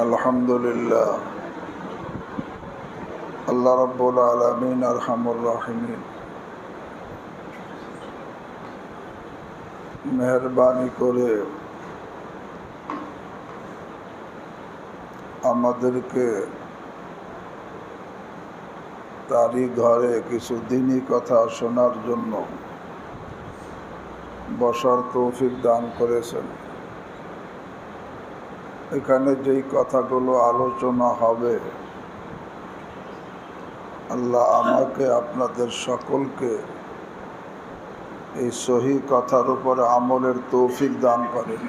আলহামদুলিল্লাহ। আল্লাহ রাব্বুল আলামিন আরহামুর রাহিমিন মেহেরবানি করে আমাদেরকে তারই ঘরে কিছু দ্বীনি কথা শোনার জন্য বসার তৌফিক দান করেছেন। এখানে যেই কথাগুলো আলোচনা হবে, আল্লাহ আমাকে আপনাদের সকলকে এই সহি কথার উপরে আমলের তৌফিক দান করেন।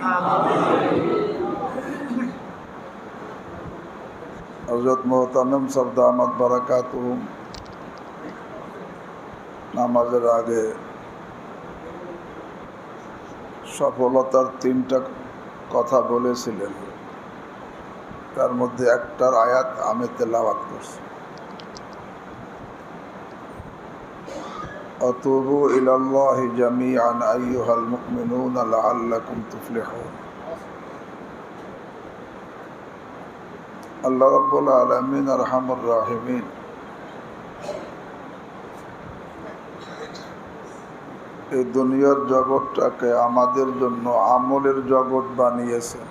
হযরত মুহতামিম সাহেব দামাত বারাকাতুহু নামাজের আগে সফলতার 3টা কথা বলেছিলেন, তার মধ্যে একটার আয়াত আমি তেলাওয়াত করছি। আতুবু ইলাল্লাহি জামিআন আইয়ুহাল মুমিনুনা লাআল্লাকুম তুফলিহুন। আল্লাহ রাব্বুল আলামিন আরহামুর রাহিমিন এই দুনিয়ার জগৎটাকে আমাদের জন্য আমলের জগৎ বানিয়েছেন,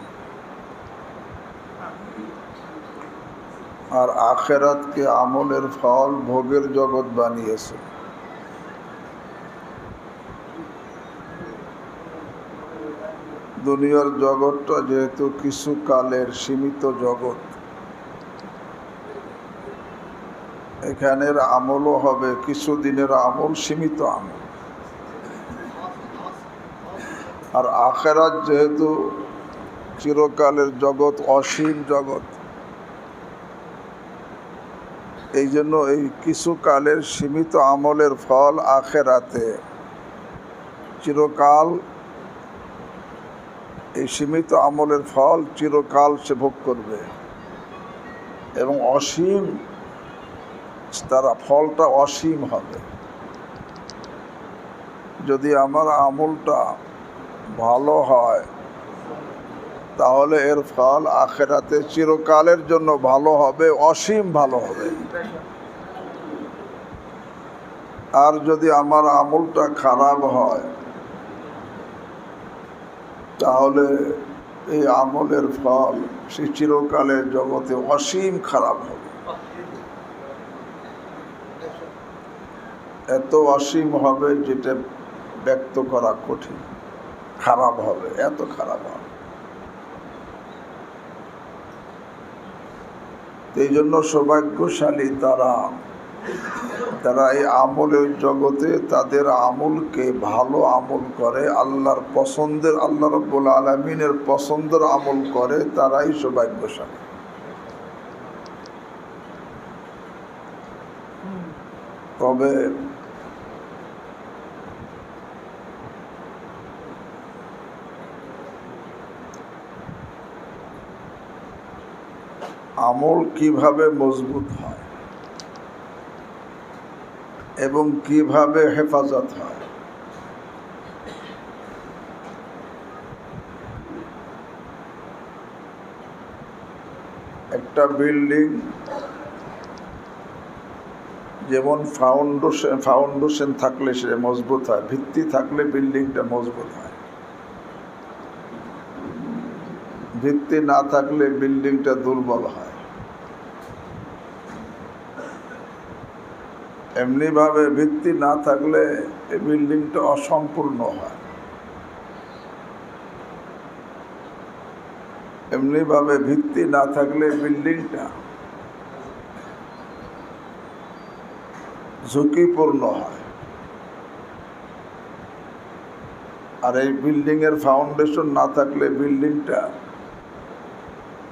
আর আখিরাতকে আমলের ফল ভোগের জগৎ বানিয়েছেন। দুনিয়ার জগৎটা যেহেতু কিছু কালের সীমিত জগৎ, এখানের আমলও হবে কিছু দিনের আমল, সীমিত আমল। আর আখিরাত যেহেতু চিরকালের জগৎ, অসীম জগৎ, এই জন্য এই কিছু কালের সীমিত আমলের ফল আখিরাতে চিরকাল, এই সীমিত আমলের ফল চিরকাল সে ভোগ করবে এবং অসীম, তারা ফলটা অসীম হবে। যদি আমার আমলটা ভালো হয় তাহলে এর ফল আখিরাতে চিরকালের জন্য ভালো হবে, অসীম ভালো হবে। আর যদি আমার আমলটা খারাপ হয় তাহলে এই আমলের ফল সে চিরকালের জগতে অসীম খারাপ হবে। এত অসীম হবে যেটা ব্যক্ত করা কঠিন। খারাপ হবে, এত খারাপ হবে। এই জন্য সৌভাগ্যশালী তারা এই আমলের জগতে তাদের আমলকে ভালো আমল করে, আল্লাহর পছন্দের, আল্লাহ রাব্বুল আলামিনের পছন্দের আমল করে, তারাই সৌভাগ্যশালী। তবে আমল কিভাবে মজবুত হয় এবং কিভাবে হেফাজত হয়, একটা বিল্ডিং যেমন ফাউন্ডেশন থাকলে সে মজবুত হয়, ভিত্তি থাকলে বিল্ডিংটা মজবুত হয়। ভিত্তি না থাকলে বিল্ডিংটা দুর্বল হয়। এমনিভাবে ভিত্তি না থাকলে এই বিল্ডিংটা অসম্পূর্ণ হয়। এমনিভাবে ভিত্তি না থাকলে বিল্ডিংটা ঝুঁকিপূর্ণ হয়। আর এই বিল্ডিংয়ের ফাউন্ডেশন না থাকলে বিল্ডিংটা,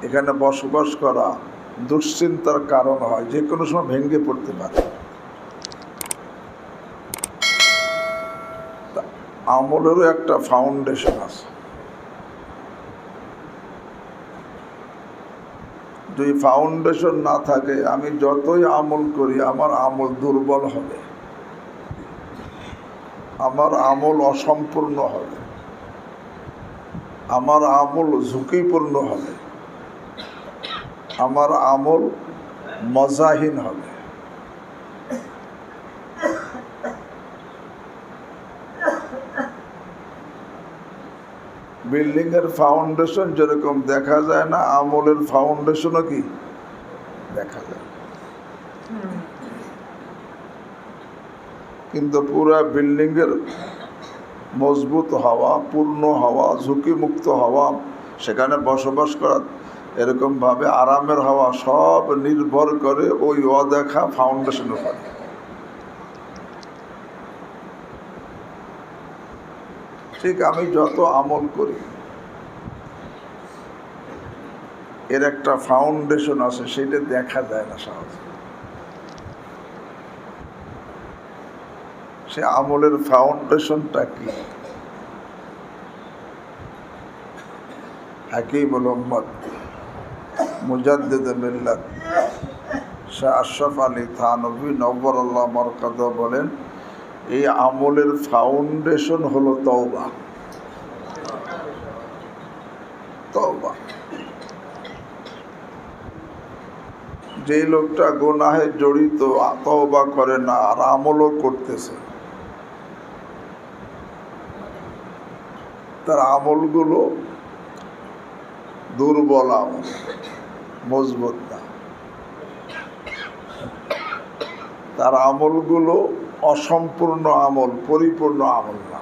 এখানে বসবাস করা দুশ্চিন্তার কারণ হয়, যে কোনো সময় ভেঙে পড়তে পারে। আমলেরও একটা ফাউন্ডেশন আছে। যদি ফাউন্ডেশন না থাকে, আমি যতই আমল করি আমার আমল দুর্বল হবে, আমার আমল অসম্পূর্ণ হবে, আমার আমল ঝুঁকিপূর্ণ হবে। আমার আমল মজাহীন হবে। বিল্ডিং এর ফাউন্ডেশন যেরকম দেখা যায় না, আমলের ফাউন্ডেশনও কি দেখা যায়। কিন্তু পুরা বিল্ডিং এর মজবুত হওয়া, পূর্ণ হওয়া, ঝুঁকিমুক্ত হওয়া, সেখানে বসবাস করা এরকমভাবে আরামের হওয়া, সব নির্ভর করে ওই অদেখা ফাউন্ডেশনের উপর। ঠিক আমি যত আমল করি এর একটা ফাউন্ডেশন আছে, সেটা দেখা যায় না সহজে। সে আমলের ফাউন্ডেশনটা কি? হাকিমুল উম্মত মুজাদ্দিদ মিল্লাত শাহ আশরাফ আলী থানভী নব্বরাল্লাহ মারকাদা বলেন, এই আমলের ফাউন্ডেশন হলো তওবা। তওবা। যে লোকটা গুনাহে জড়িত, তওবা করে না আর আমলও করতেছে, তার আমলগুলো দুর্বল আমল, মজবুত না। তার আমলগুলো অসম্পূর্ণ আমল, পরিপূর্ণ আমল না।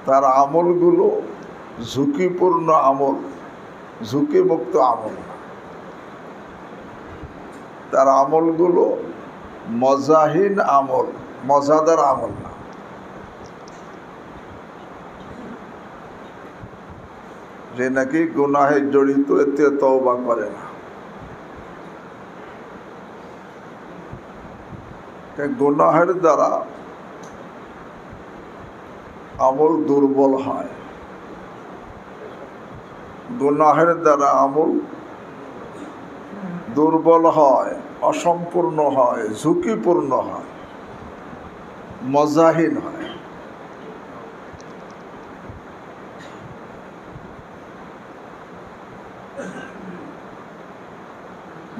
তার আমলগুলো ঝুঁকিপূর্ণ আমল, ঝুঁকিমুক্ত আমল না। তার আমলগুলো মজাহীন আমল, মজাদার আমল না। যে নাকি গুনাহে জড়িত, এতে তওবা করে না। গুনাহের দ্বারা আমল দুর্বল হয়, গুনাহের দ্বারা আমল দুর্বল হয়, অসম্পূর্ণ হয়, ঝুঁকিপূর্ণ হয়, মজাহীন হয়।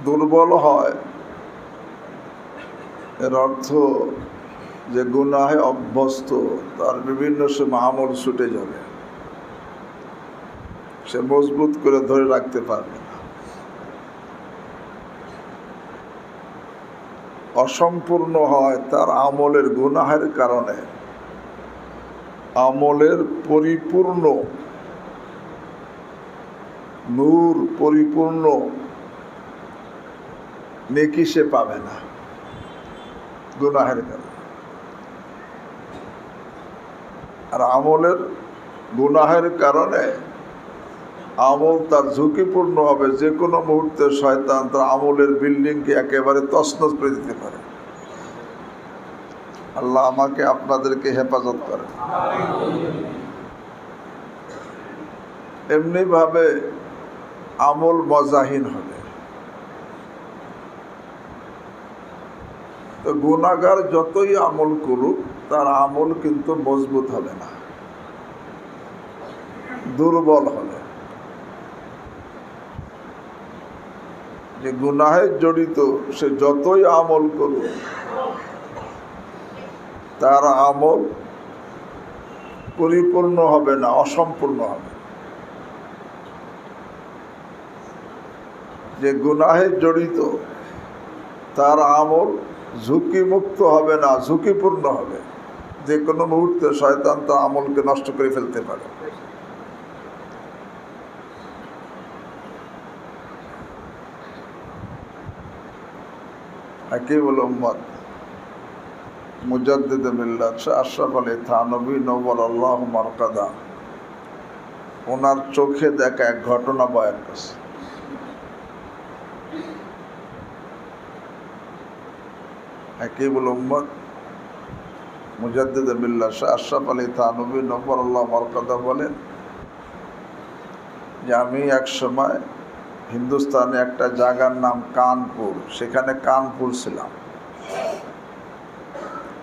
দুর্বল হয় এর অর্থ যে গুনাহে অভ্যস্ত, তার বিভিন্ন সময় আমল ছুটে যাবে, সে মজবুত করে ধরে রাখতে পারবে না। অসম্পূর্ণ হয় তার আমলের গুনাহের কারণে। আমলের পরিপূর্ণ নূর, পরিপূর্ণ নেকি সে পাবে না গুনাহের কারণে। আর আমলের গুনাহের কারণে আমল তার ঝুঁকিপূর্ণ হবে। যে কোনো মুহূর্তে শয়তান তার আমলের বিল্ডিংকে একেবারে তছনছ করে দিতে পারে। আল্লাহ আমাকে আপনাদেরকে হেফাজত করে। এমনিভাবে আমল মজাহীন হবে। তো গুনাহগার যতই আমল করুক, তার আমল কিন্তু মজবুত হবে না, দুর্বল হবে। যে গুনাহে জড়িত সে যতই আমল করুক, তার আমল পরিপূর্ণ হবে না, অসম্পূর্ণ হবে। যে গুনাহে জড়িত তার আমল ঝুঁকিমুক্ত হবে না, ঝুঁকিপূর্ণ হবে। যে কোনো মুহূর্তে শয়তান তার আমলকে নষ্ট করে ফেলতে পারে। হাকিমুল উম্মত মুজাদ্দিদ মিল্লাত শাহ আশরাফ আলী থানভী নওয়ারাল্লাহু মারকাদা ওনার চোখে দেখা এক ঘটনা বয়ান করছে। হাকিমুল উম্মত মুজাদ্দিদ মিল্লাত শাহ আশরাফ আলী থানভী নওয়ারাল্লাহু মারকাদা বলেন যে আমি এক সময় হিন্দুস্তানে একটা জায়গার নাম কানপুর, সেখানে কানপুর ছিলাম,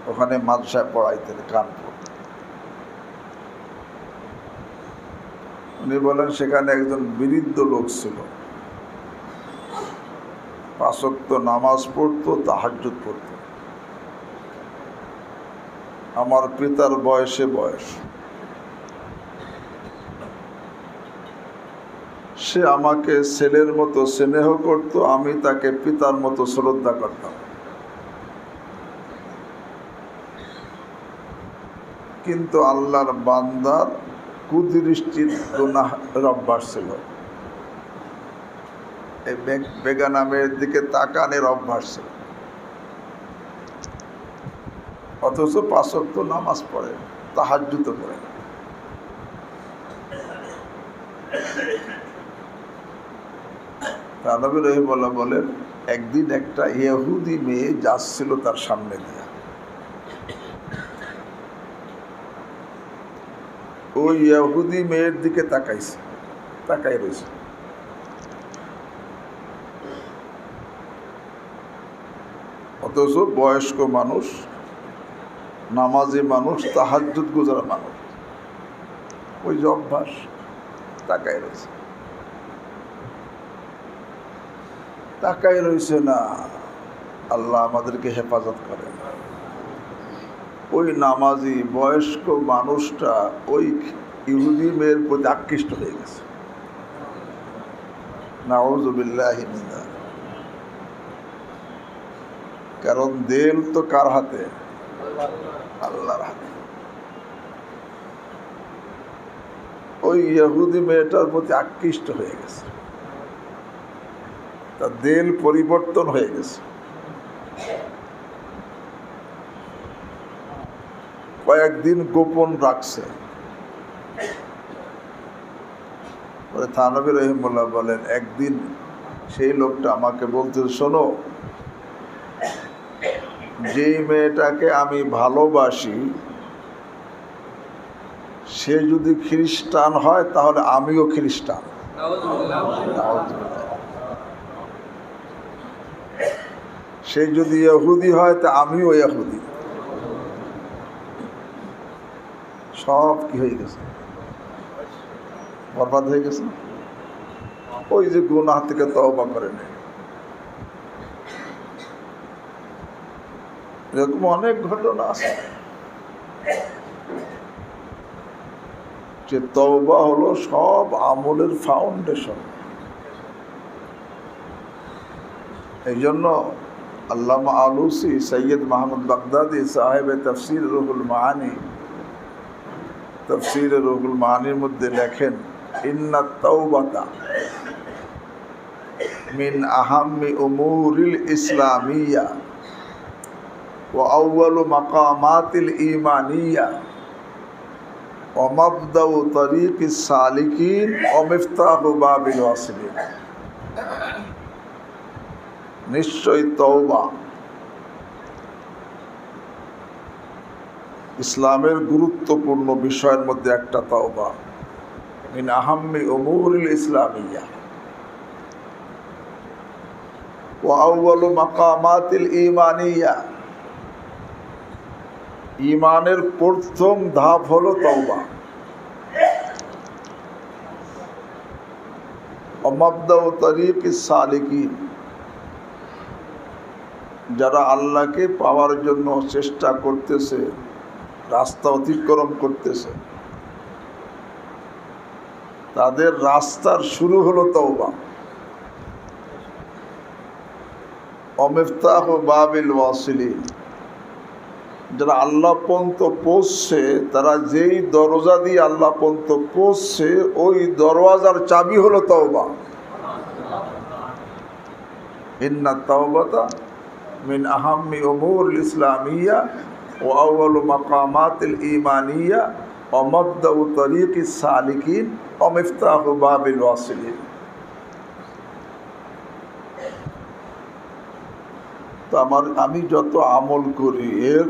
ওখানে মাদ্রাসায় পড়াইতেন কানপুর। উনি বলেন সেখানে একজন বৃদ্ধ লোক ছিল, 5 ওয়াক্ত নামাজ পড়তো, তাহাজ্জুদ পড়তো। আমার পিতার বয়সে বয়স। সে আমাকে ছেলের মতো স্নেহ করত, আমি তাকে পিতার মতো শ্রদ্ধা করতাম। কিন্তু আল্লাহর বান্দার কুদৃষ্টির গুনাহের অভ্যাস ছিল, এই বেগানা মেয়ের দিকে তাকানোর অভ্যাস ছিল, অথচ 5 ওয়াক্ত নামাজ পড়ে, তাহাজ্জুদ পড়ে। নবী রাহিমাহুল্লাহ বলেন, একদিন একটা ইহুদি মেয়ে যাচ্ছিল তার সামনে দিয়ে, ওই ইহুদি মেয়ের দিকে তাকাই রয়েছে। অথচ বয়স্ক মানুষ, নামাজি মানুষ, তাহাজ্জুদ গুজার মানুষ, ওই যে অভ্যাস, তাকাই রয়েছে না। আল্লাহ আমাদেরকে হেফাজত করে। ওই নামাজি বয়স্ক মানুষটা ওই ইহুদি মেয়ের প্রতি আকৃষ্ট হয়ে গেছে। নাউযু বিল্লাহি মিন যালিক। কারণ দিল তো কার হাতে? আল্লাহর হাতে। ওই ইহুদি মেয়েটার প্রতি আকৃষ্ট হয়ে গেছে, তার দিল পরিবর্তন হয়ে গেছে। কয়েকদিন গোপন রাখছে। থানবী রহিমাহুল্লাহ বলেন, একদিন সেই লোকটা আমাকে বলতে, শোনো, যেই মেয়েটাকে আমি ভালোবাসি সে যদি খ্রিস্টান হয় তাহলে আমিও খ্রিস্টান। সে যদি ইহুদি হয় তা আমিও ইহুদি। সব কি হয়ে গেছে? বরবাদ হয়ে গেছে। ওই যে গুনাহ থেকে তওবা করে নেয়। এরকম অনেক ঘটনা আছে যে তওবা হলো সব আমলের ফাউন্ডেশন। এই জন্য আল্লামা আলুসি সৈয়দ মাহমুদ বাগদাদি সাহেব তফসির রুহুল মাআনি, তফসির রুহুল মাআনির মধ্যে লেখেন, ইন্না তাওবাতা মিন আহাম্মি উমুরিল ইসলামিয়া ওয়া আউয়ালু মাকামাতিল ঈমানিয়া ওয়া মাবদাউ তরিকিস সালিকিন ওয়া মিফতাহু বাবিল ওয়াসিলিন। নিশ্চয় তওবা ইসলামের গুরুত্বপূর্ণ বিষয়ের মধ্যে একটা। তওবা মিন আহাম্মি উমুরিল ইসলামিয়া ওয়া আউয়ালু মাকামাতিল ঈমানিয়া, ঈমানের প্রথম ধাপ হলো তওবা। ওয়া মাবদাউ তরিকিস সালিকিন, যারা আল্লাহকে পাওয়ার জন্য চেষ্টা করতেছে, রাস্তা অতিক্রম করতেছে, তাদের রাস্তার শুরু হলো তওবা। মিফতাহু বাবিল ওয়াসিলিন, যারা আল্লাহ পর্যন্ত পৌঁছছে, তারা যেই দরজা দিয়ে আল্লাহ পর্যন্ত পৌঁছছে ওই দরওয়াজার চাবি হলো তওবা। ইন্না তাওবাতা মিন আহাম্মি উমুরিল ইসলামিয়া ওয়া আউয়ালু মাকামাতিল ঈমানিয়া ওয়া মাবদাউ তরিকিস সালিকিন ওয়া মিফতাহু বাবিল ওয়াসিলিন। তো আমি যত আমল করি এর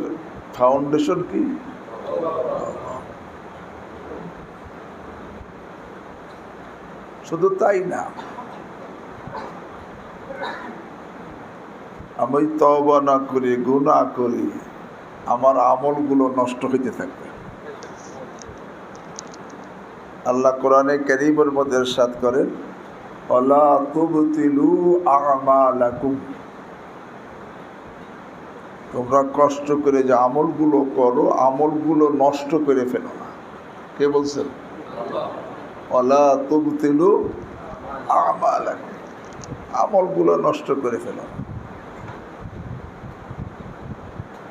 ফাউন্ডেশন কি? শুধু তাই না, আমি তওবা না করি, গুনাহ করি, আমার আমলগুলো নষ্ট হইতে থাকবে। আল্লাহ কোরআনে কারীমের মধ্যে ইরশাদ করেন, ওয়ালা তুবতিলু আমালাকুম, তোমরা কষ্ট করে যে আমলগুলো করো আমলগুলো নষ্ট করে ফেলো না। কে বলছেন? ওয়ালা তুবতিলু আমালাকুম, আমলগুলো নষ্ট করে ফেলো না।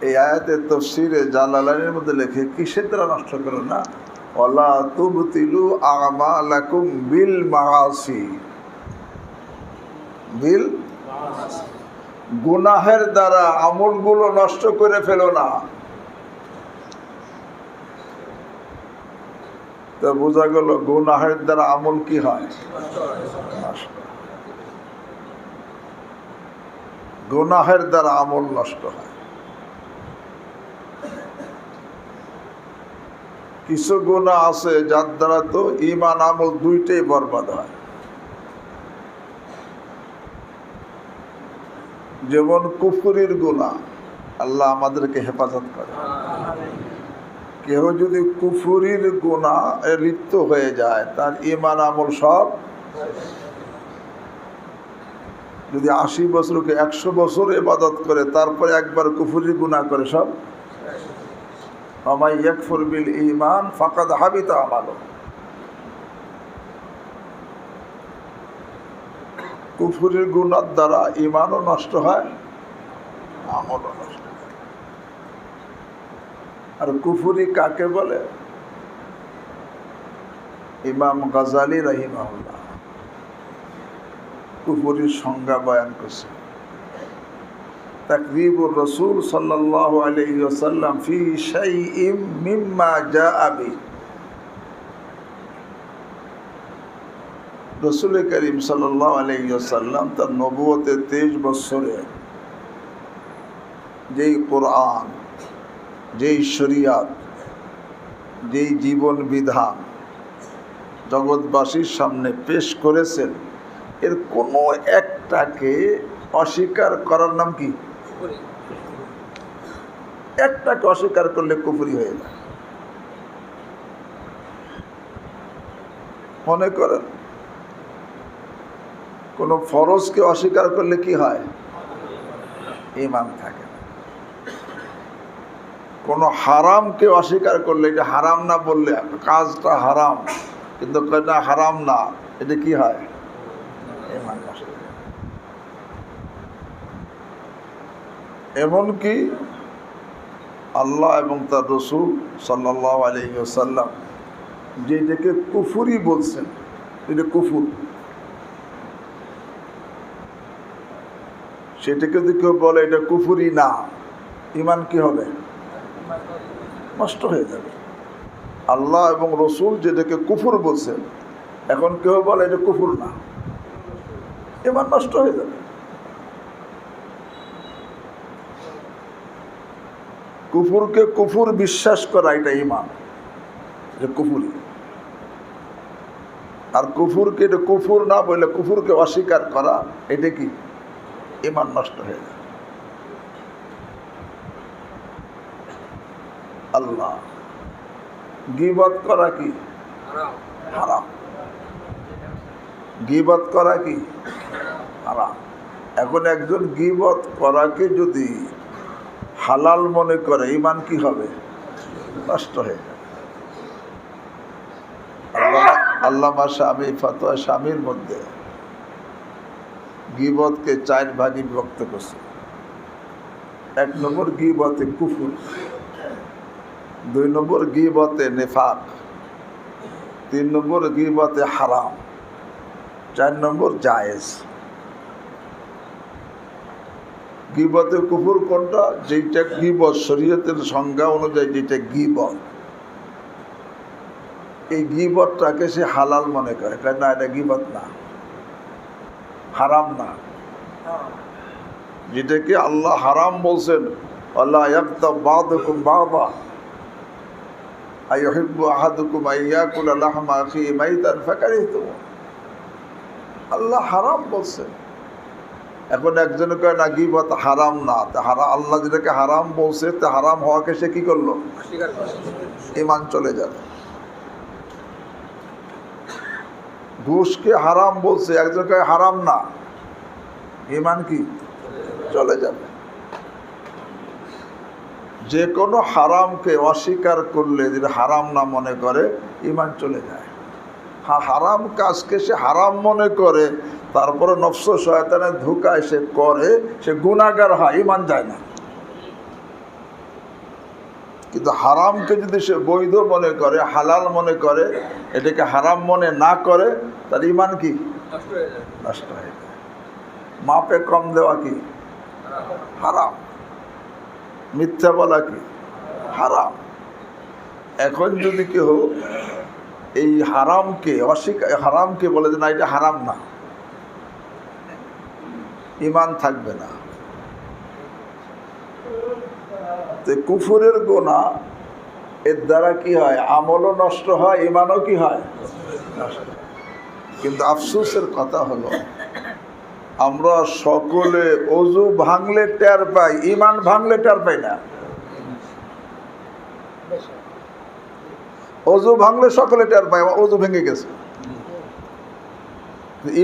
এই আয়াতের তাফসীরে জালালাইনের মধ্যে লেখে কিসের দ্বারা নষ্ট করো না? ওয়ালা তুবতিলু আমালাকুম বিল মাআসি, বিল গুনাহের দ্বারা আমলগুলো নষ্ট করে ফেলো না। তো বোঝা গেল গুনাহের দ্বারা আমল কি হয়? গুনাহের দ্বারা আমল নষ্ট হয়। কিছু গুনাহ আছে যার দ্বারা তো ঈমান আমল দুইটাই বরবাদ হয়। যেমন কুফরির গুনাহ, আল্লাহ আমাদেরকে হেফাজত করে। কেউ যদি কুফরির গুনাহ লিপ্ত হয়ে যায় তার ঈমান আমল সব, যদি 80 বছরকে 100 বছর ইবাদত করে তারপরে একবার কুফরির গুনাহ করে সব, ওয়ামান ইয়াকফুর বিল ঈমান ফাকাদ হাবিতা আমালু, কুফরির গুনার দ্বারা ঈমানও নষ্ট হয়, আমলও নষ্ট হয়। আর কুফরি কাকে বলে? ইমাম গাজালি রাহিমাহুল্লাহ কুফরির সংজ্ঞা বয়ান করছে। তাকযীবুর রাসূল সাল্লাল্লাহু আলাইহি ওয়াসাল্লাম ফি শাইইম মিম্মা জাআ বি, রাসূল করিম সাল্লাল্লাহু আলাইহি ওয়াসাল্লাম তার নবুয়তের 23 বছরে যেই কোরআন, যেই শরিয়াত, যেই জীবন বিধান জগৎবাসীর সামনে পেশ করেছেন, এর কোনো একটাকে অস্বীকার করার নাম কি? একটাকে অস্বীকার করলে কুফরি হয়ে যায়। মনে করেন কোন ফরজকে অস্বীকার করলে কি হয়? ঈমান থাকে না। কোন হারামকে অস্বীকার করলে, এটা হারাম না বললে, কাজটা হারাম কিন্তু এটা হারাম না, এটা কি হয়? ঈমান নষ্ট। এমনকি আল্লাহ এবং তার রাসূল সাল্লাল্লাহু আলাইহি ওয়াসাল্লাম যেটাকে কুফরি বলছেন, এটা কুফর, সেটাকে যদি কেউ বলে এটা কুফরি না, ঈমান কি হবে? নষ্ট হয়ে যাবে। আল্লাহ এবং রাসূল যেটাকে কুফর বলছেন, এখন কেউ বলে এটা কুফর না, ঈমান নষ্ট হয়ে যাবে। কুফুরকে কুফুর বিশ্বাস করা এটা ঈমান, এটা কুফুরি। আর কুফুরকে এটা কুফুর না বলে কুফুরকে অস্বীকার করা, এটা কি? ঈমান নষ্ট হয়ে যায়। আল্লাহ গীবত করা কি? হারাম। গীবত করা কি? হারাম। এখন একজন গীবত করাকে যদি হালাল মনে করে, ঈমান কি হবে? নষ্ট হয়ে যাবে। আল্লামা শামী ফতোয়া শামীর মধ্যে গীবতকে 4 ভাগে বিভক্ত করছে। 1 নম্বর গীবতে কুফর, 2 নম্বর গীবতে নিফাক, 3 নম্বর গীবতে হারাম, 4 নম্বর জায়েজ। গীবতে কুফর কোনটা? যেটা গীবত শরীয়তের সংজ্ঞা অনুযায়ী যেটা গীবত, এই গীবতটাকে সে হালাল মনে করে, না এটা গীবত না, হারাম না। যেটাকে আল্লাহ হারাম বলছেন, আল্লাহ ইয়াগতাব বা'দুকুম বা'দা আইয়ুহিব্বু আহাদুকুম আইয়াকুলা লাহমা আখিহি মাইতান ফাকারিহতুমু, আল্লাহ হারাম বলছেন। এখন একজনে কয় না গীবত হারাম না, তা আল্লাহ যেটাকে হারাম বলছে তা হারাম হওয়াকে সে কি করলো? ঈমান চলে যাবে। ঘুষকে হারাম বলছে, একজনকে হারাম না, ইমান কি চলে যাবে। যে কোনো হারামকে অস্বীকার করলে, যেটা হারাম না মনে করে, ইমান চলে যায়। হারাম কাজকে সে হারাম মনে করে, তারপরে নফস শয়তানের ধোঁকায় সে করে, সে গুনাহগার হয়, ইমান যায় না। কিন্তু হারামকে যদি সে বৈধ মনে করে, হালাল মনে করে, এটাকে হারাম মনে না করে, তার ইমান কি নষ্ট হয়ে যায়। মাপে কম দেওয়া কি হারাম, মিথ্যা বলা কি হারাম। এখন যদি কেউ এই হারামকে হারামকে বলে যে না এটা হারাম না, ইমান থাকবে না। তো কুফরের গুনাহ এর দ্বারা কি হয়, আমলও নষ্ট হয়, ইমানও কি হয় নষ্ট। কিন্তু আফসোসের কথা হলো, আমরা সকলে ওযু ভাঙলে টের পাই, ইমান ভাঙলে টের পাই না। ওযু ভাঙলে সকলে টের পায় ওযু ভেঙে গেছে,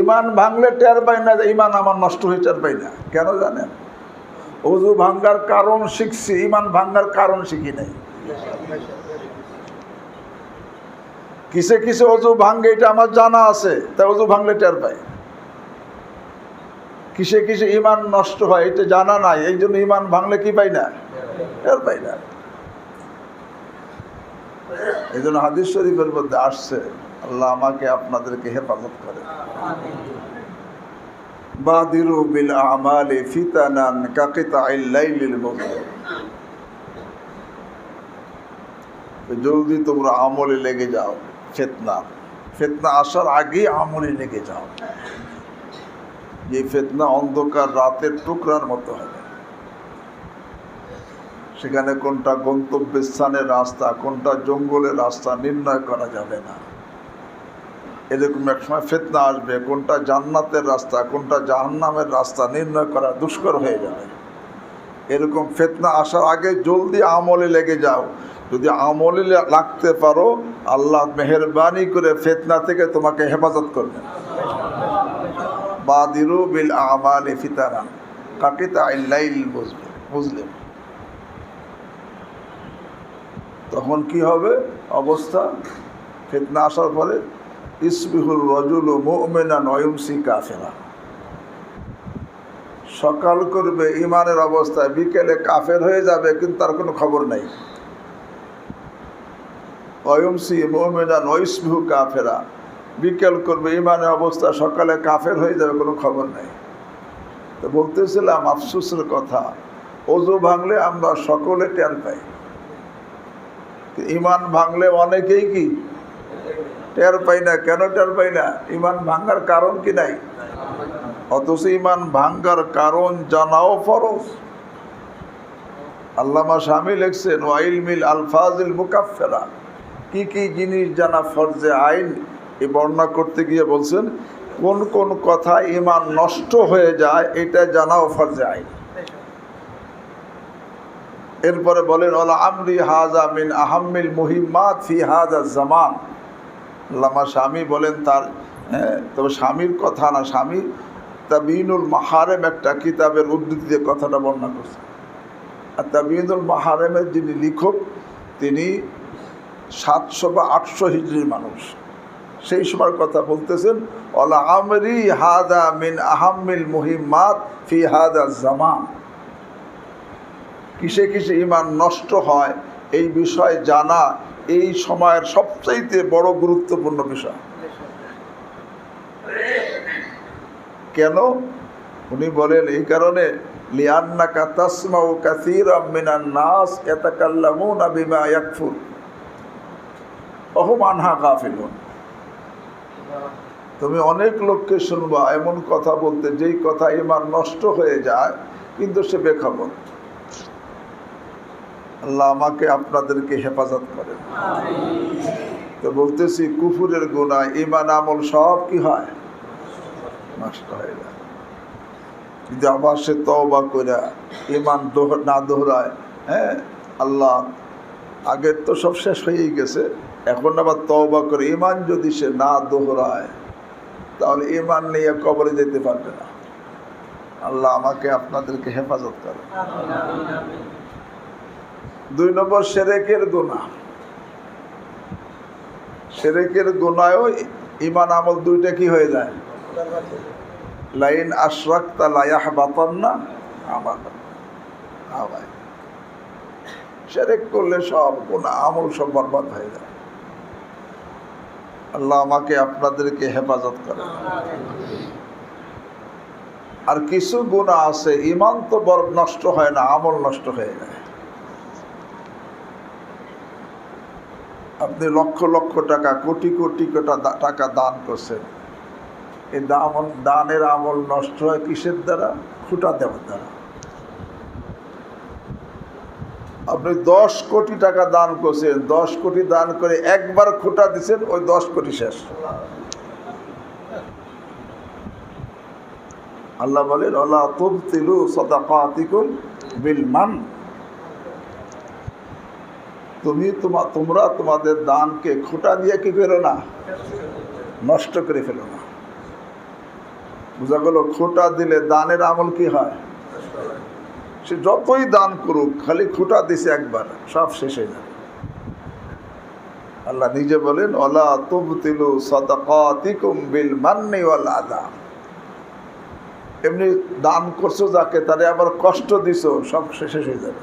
ইমান ভাঙলে টের পাই না যে ইমান আমার নষ্ট হয়ে, টের পাই না। কেন জানেন? ওযু ভাঙ্গার কারণ শিখছি, ইমান ভাঙ্গার কারণ শিখি নাই। কিসে কিসে ওযু ভাঙ্গে এটা আমার জানা আছে, তাই ওযু ভাঙলে টের পাই। কিসে কিসে ইমান নষ্ট হয় এটা জানা নাই, এই জন্য ইমান ভাঙলে কি পাই না, টের পাই না। এই জন্য হাদিস শরীফের মধ্যে আসছে, আল্লাহ আমাকে আপনাদেরকে হেফাজত করে। বাদিরু বিল আমালি ফিতানান কাকিতাইল লাইলিল মুযলিম। জলদি তোমরা আমলে লেগে যাও, ফিতনা আসার আগে আমলে লেগে যাও। যে ফিতনা অন্ধকার রাতের টুকরার মতো হবে, সেখানে কোনটা গন্তব্যস্থানের রাস্তা, কোনটা জঙ্গলের রাস্তা নির্ণয় করা যাবে না। এরকম এক সময় ফিতনা আসবে, কোনটা জান্নাতের রাস্তা, কোনটা জাহান্নামের রাস্তা নির্ণয় করা দুষ্কর হয়ে যাবে। এরকম ফিতনা আসার আগে জলদি আমলে লেগে যাও। যদি আমলে লাগতে পারো, আল্লাহ মেহেরবানি করে ফিতনা থেকে তোমাকে হেফাজত করবেন। বাদিরু বিল আমালি ফিতানান কাকিতাইল লাইলিল মুযলিম। তখন কি হবে অবস্থা? ফিতনা আসার পরে ইসবিহুর রাজুলু মুমিনান ওয়া ইউমসি কাফিরা। সকাল করবে ইমানের অবস্থায়, বিকেলে কাফের হয়ে যাবে, কিন্তু তার কোনো খবর নেই। ওয়া ইউমসি মুমিনান ওয়া ইসবিহু কাফিরা, বিকেল করবে ইমানের অবস্থা, সকালে কাফের হয়ে যাবে, কোনো খবর নেই। তো বলতেছিলাম আফসোসের কথা, ওযু ভাঙলে আমরা সকলে টের পাই, ইমান ভাঙলে অনেকেই কি টের পাই না। কেন টের পাই না? ইমান ভাঙার কারণ কি নাই। অথচ ইমান ভাঙার কারণ জানাও ফরজ। আল্লামা শামী লিখছেন ওয়াইলমিল আলফাজিল মুকাফফিরা, কি কি জিনিস জানা ফরজে আইন। এই বর্ণনা করতে গিয়ে বলছেন কোন কোন কথা ইমান নষ্ট হয়ে যায়, এটা জানাও ফরজে আইন। এরপরে বলেন ওয়ালা আমরি হাযা মিন আহাম্মিল মুহিম্মাত ফি হাযা জামান। আল্লামা শামী বলেন তার, তবে স্বামীর কথা না, স্বামী তাবিনুল মাহারেম একটা কিতাবের উদ্ধৃতি দিয়ে কথাটা বর্ণনা করছে। আর তাবিনুল মাহারেমের যিনি লেখক, তিনি 700 বা 800 হিজরির মানুষ। সেই সময়ের কথা বলতেছেন ওয়ালা আমরি হাযা মিন আহাম্মিল মুহিম্মাত ফি হাযা জামান। কিসে কিসে ইমান নষ্ট হয় এই বিষয় জানা এই সময়ের সবচাইতে বড় গুরুত্বপূর্ণ বিষয়। কেন? উনি বলেন এই কারণে, লিআন্নাকা তাসমাউ কাসীরাম মিনান নাস ইয়াতাকাল্লামুনা বিমা ইয়াকফুর ওয়া হুম আনহা গাফিলুন। তুমি অনেক লোককে শুনবা এমন কথা বলতে যেই কথা ইমান নষ্ট হয়ে যায়, কিন্তু সে বেখবর। আল্লাহ আমাকে আপনাদেরকে হেফাজত করেন। তো বলতেছি কুফুরের গুনাহ, ইমান আমল সব কি হয় নষ্ট হয়ে যায়। যদি আবার সে তওবা করে ইমান না দোহরায়, আল্লাহ আগের তো সব শেষ হয়েই গেছে, এখন আবার তওবা করে ইমান যদি সে না দোহরায়, তাহলে ঈমান নিয়ে কবরে যেতে পারবে না। আল্লাহ আমাকে আপনাদেরকে হেফাজত করে। 2 নম্বর শিরকের গুনাহ। শিরকের গুনাহও ঈমান আমল দুইটা কি হয়ে যায়? লাইন আশরাকতা লা ইয়াহবাতান্না আমালুক। ভাই, শিরক করলে সব গুনাহ আমল সব বরবাদ হয়ে যায়। আল্লাহ আমাকে আপনাদেরকে হেফাজত করে। আর কিছু গুনাহ আছে ঈমান তো নষ্ট হয় না, আমল নষ্ট হয়ে যায়। আপনি লক্ষ লক্ষ টাকা, কোটি কোটি টাকা দান করছেন, এই দানের আমল নষ্ট হয় কিসের দ্বারা? খুঁটা দেওয়ার দ্বারা। আপনি 10 কোটি টাকা দান করছেন, 10 কোটি দান করে একবার খুঁটা দিচ্ছেন, ওই 10 কোটি শেষ। আল্লাহ বলেন ওয়ালা তুবতিলু সাদাকাতিকুম বিল মান। তোমরা তোমাদের দানকে খুঁটা দিয়ে কি করো না, নষ্ট করে ফেলো না। বুঝা গেল? খুঁটা দিলে দানের আমল কি হয়? সে যতই দান করুক, খালি খুঁটা দিছে একবার, সব শেষ হয়ে যাবে। আল্লাহ নিজে বলেন ওয়ালা তুবতিলু সাদাকাতিকুম বিল মান্নি ওয়াল আযা। এমনি দান করছো যাকে, তারে আবার কষ্ট দিছো, সব শেষ হয়ে যাবে।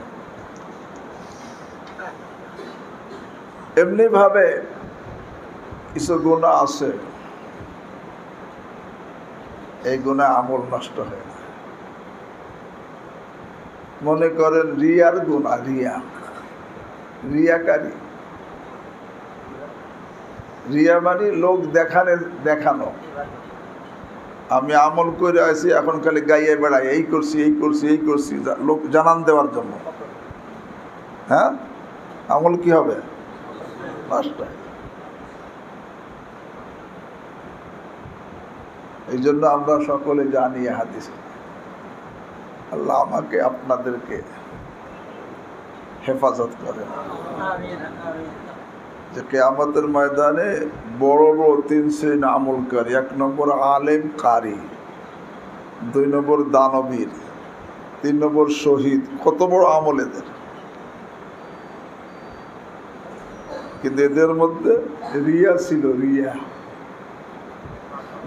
এমনি ভাবে কিছু গুনাহ আছে, এই গুনাহ আমল নষ্ট হয় না। মনে করেন রিয়ার গুনাহ, রিয়াকারী। রিয়া মানে লোক দেখানো। আমি আমল করে আছি, এখন খালি গাইয়ে বেড়াই, এই করছি এই করছি এই করছি, লোক জানান দেওয়ার জন্য। হ্যাঁ, আমল কি হবে? নষ্ট। এই জন্য আমরা সকলে জানি হাদিস। আল্লাহ আমাকে আপনাদেরকে হেফাজত করেন। যে কিয়ামতের ময়দানে বড় বড় 3 শ্রেণীর আমলকারী। 1 নম্বর আলেম কারি, 2 নম্বর দানবীর, 3 নম্বর শহীদ। কত বড় আমল এদের! কিন্তু এদের মধ্যে রিয়া ছিল, রিয়া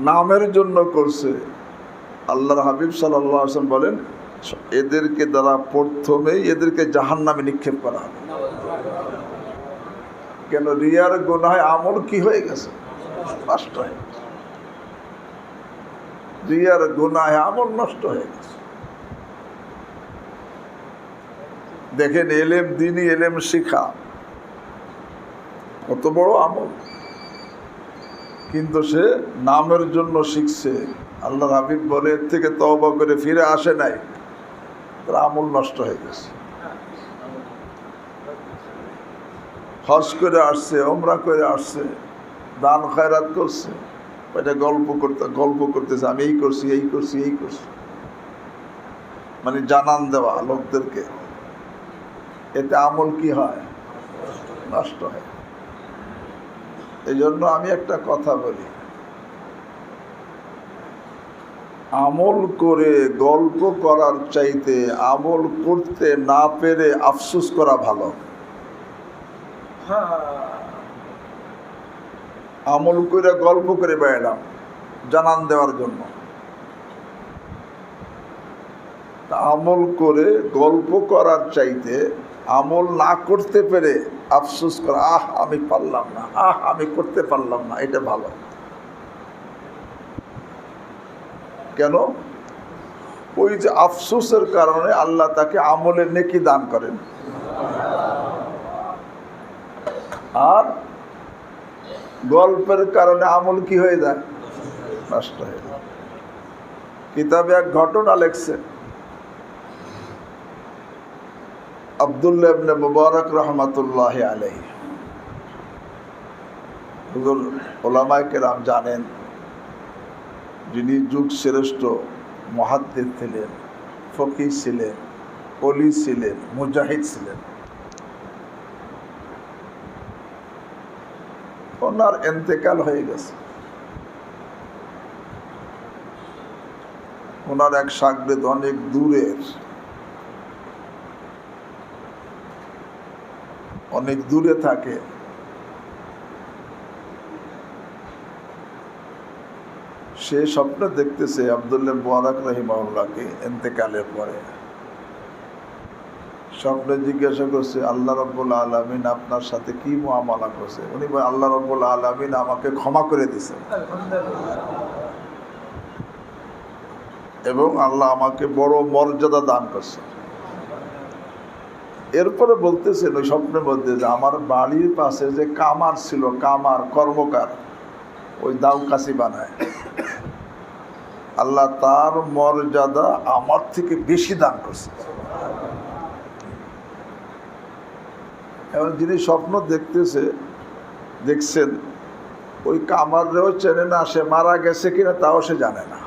নামের জন্য করছে। আল্লাহর হাবিব সাল্লাল্লাহু আলাইহি ওয়াসাল্লাম বলেন এদেরকে দ্বারা প্রথমেই এদেরকে জাহান্নামে নিক্ষেপ করা হবে। কেন? রিয়ার গুনাহে আমল কি হয়ে গেছে? নষ্ট হয়ে গেছে। রিয়ার গুনাহে আমল নষ্ট হয়ে গেছে। দেখেন এলেম, দ্বীনি এলেম শিখা কত বড় আমল, কিন্তু সে নামের জন্য শিখছে। আল্লাহর হাবিব বলে এর থেকে তওবা করে ফিরে আসে নাই, তার আমল নষ্ট হয়ে গেছে। হজ করে আসছে, ওমরা করে আসছে, দান খয়রাত করছে, এটা গল্প করতেছে আমি এই করছি এই করছি এই করছি, মানে জানান দেওয়া লোকদেরকে। এতে আমল কি হয়? নষ্ট হয়। এই জন্য আমি একটা কথা বলি, আমল করে গল্প করার চাইতে আমল করতে না পেরে আফসোস করা ভালো। আমল করে গল্প করে বেড়ালাম জানান দেওয়ার জন্য, আমল করে গল্প করার চাইতে আমল না করতে পেরে আফসোস করা, আমি পারলাম না, আমি করতে পারলাম না, এটা ভালো। কেন? ওই যে আফসোসের কারণে আল্লাহ তাকে আমলের নেকি দান করেন। আর গল্পের কারণে আমল কি হয়ে যায়? নষ্ট হয়ে যায়। কিতাবে এক ঘটনা লেখছে, আব্দুল্লাহ ইবনে মুবারক রহমাতুল্লাহি আলাইহি। হুজুর উলামায়ে কেরাম জানেন যিনি যুগ শ্রেষ্ঠ মুহাদ্দিস ছিলেন, ফকিহ ছিলেন, ওলি ছিলেন, মুজাহিদ ছিলেন। ওনার ইন্তেকাল হয়ে গেছে। ওনার এক শাগরেদ অনেক দূরে থাকে। সে স্বপ্ন দেখতেছে আব্দুল্লাহ মুবারক রাহিমাহুল্লাহকে ইন্তেকালের পরে। স্বপ্নে জিজ্ঞাসা করছে, আল্লাহ রাব্বুল আলামিন আপনার সাথে কি মুআমালা করছে? উনি বলে, আল্লাহ রাব্বুল আলামিন আমাকে ক্ষমা করে দিয়েছে এবং আল্লাহ আমাকে বড় মর্যাদা দান করছে। এরপরে বলতেছেন ওই স্বপ্নের মধ্যে যে আমার বাড়ির পাশে যে কামার ছিল, কামার কর্মকার, ওই দাও কাশি বানায়, আল্লাহ তার মর্যাদা আমার থেকে বেশি দান করছে। এখন যিনি স্বপ্ন দেখছেন ওই কামাররেও চেনে না, সে মারা গেছে কিনা তাও সে জানে না।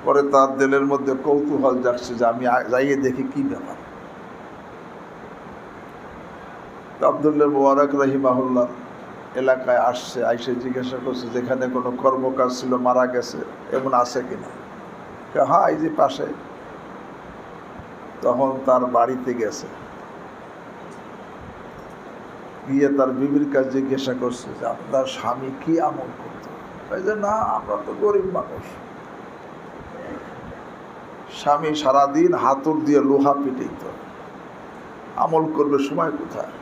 পরে তার দিলের মধ্যে কৌতূহল জাগছে যে আমি যাইয়ে দেখি কি ব্যাপার। আব্দুল্লাহ মুবারক রাহিমাহুল্লাহ এলাকায় আসছে, আইসে জিজ্ঞাসা করছে যেখানে কোনো কর্মকার ছিল মারা গেছে এমন আছে কিনা। হ্যাঁ, এই যে পাশে। তখন তার বাড়িতে গেছে, গিয়ে তার বিবির কাছে জিজ্ঞাসা করছে যে আপনার স্বামী কি আমল করত? এই যে না, আমরা তো গরিব মানুষ। স্বামী সারাদিন হাতুর দিয়ে লোহা পিটাইত, আমল করবে সময় কোথায়?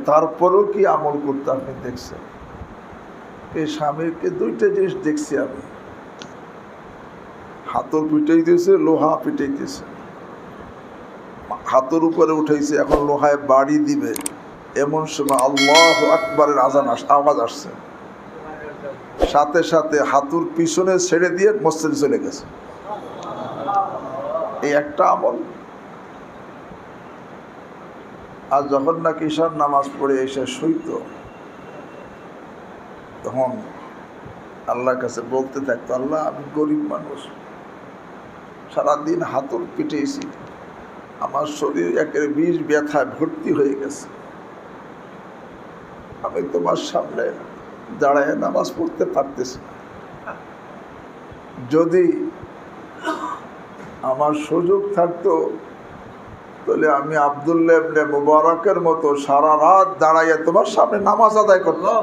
তারপরেও কি আমল করতে আপনি দেখছেন? এই স্বামীকে দুইটা জিনিস দেখছি আমি, হাতুর পিটাইতেছে, লোহা পিটাইতেছে, হাতুর উপরে উঠাইছে, এখন লোহায় বাড়ি দিবে, এমন সময় আল্লাহু আকবারের আওয়াজ আসছে, সাথে সাথে হাতুর পিছনে ছেড়ে দিয়ে মসজিদে চলে গেছে। এই একটা আমল। আর যখন নাকি ঈশার নামাজ পড়ে এসে শুইত, তখন আল্লাহর কাছে বলতে থাকতো, আল্লাহ আমি গরিব মানুষ, সারাদিন হাতুর পিটেছি, আমার শরীর একের বিষ ব্যথায় ভর্তি হয়ে গেছে, আমি তোমার সামনে দাঁড়ায় নামাজ পড়তে পারতেছি না। যদি আমার সুযোগ থাকতো তাহলে আমি আব্দুল্লাহ ইবনে মুবারকের মতো সারা রাত দাঁড়াইয়া তোমার সামনে নামাজ আদায় করতাম।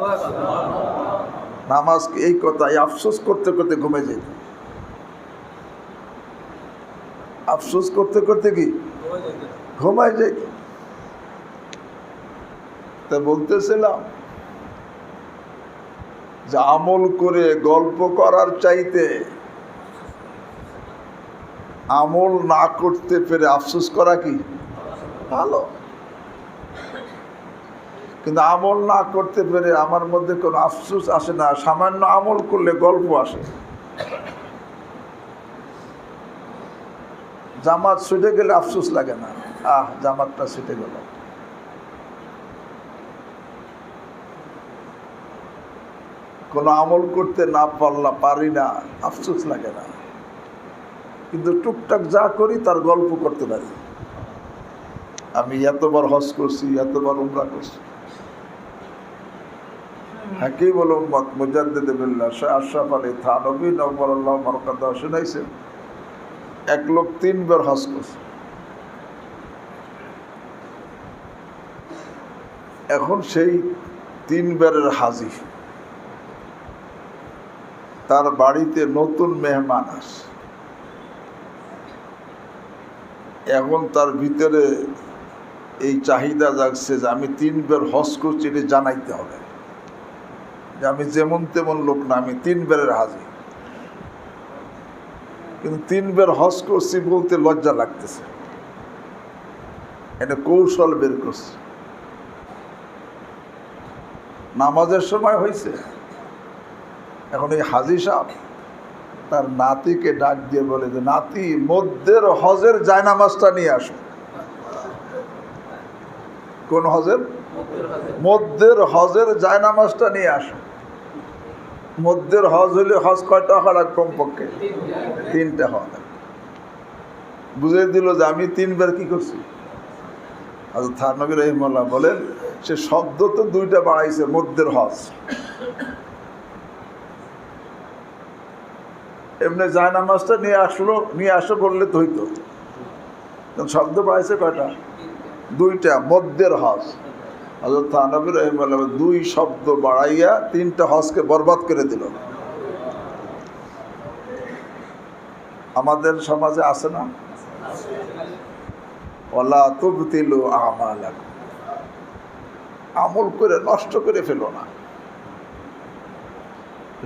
নামাজ এই কথাই আফসোস করতে করতে ঘুমে যেত, আফসোস করতে করতে কি ঘুমায় যেত। তা বলতেছিলাম যে আমল করে গল্প করার চাইতে আমল না করতে পেরে আফসোস করা কি ভালো। কিন্তু আমল না করতে পেরে আমার মধ্যে কোনো আফসোস আসে না, সামান্য আমল করলে গল্প আসে। জামাত ছুটে গেলে আফসোস লাগে না, জামাতটা ছুটে গেল। কোনো আমল করতে না পারি না, আফসোস লাগে না। কিন্তু টুকটাক যা করি তার গল্প করতে পারি। আমি এতবার হজ করছি, এতবার উমরা করছি। হাকিম উল উম্মত মুজাদ্দিদ বিল্লাহ শাহ আশরাফ আলী থানভী নওয়ারাল্লাহ বরকাতাহু শুনাইছেন, এক লোক 3 বার হজ করছে। এখন সেই 3 বারের হাজি, তার বাড়িতে নতুন মেহমান আসে। এখন তার ভিতরে এই চাহিদা জাগছে যে আমি 3 বার হজ করছি, এটা জানাইতে হবে যে আমি যেমন তেমন লোক না, আমি 3 বারের হাজি। কিন্তু 3 বার হজ করছি বলতে লজ্জা লাগতেছে, এটা কৌশল বের করছে। নামাজের সময় হয়েছে, এখন এই হাজি সাহেব তার নাতিকে ডাক দিয়ে বলে যে নাতি, মধ্যের হজের জায়নামাজটা নিয়ে আসো। কোন হজের? মধ্যের হজের জায়নামাজটা নিয়ে আসো। মধ্যের হজ হইলে হজ কয়টা হওয়া কমপক্ষে 3টা হওয়া। বুঝিয়ে দিল যে আমি 3 বার কি করছি। হযরত থানভী রাহিমাহুল্লাহ বলেন, সে শব্দ তো 2টা বাড়াইছে, মধ্যের হজ। এমনি জায়নামাজটা নিয়ে আসো বললে তো হইতো। শব্দ পাইছে কয়টা? দুইটা, মধ্যের হজ। হযরত থানবী রাহিমাহুল্লাহ দুই শব্দ বাড়াইয়া তিনটা হজকে বরবাদ করে দিল। আমাদের সমাজে আছে না? ওয়ালা তুবতিলু আমালাকুম, আমল করে নষ্ট করে ফেলো না।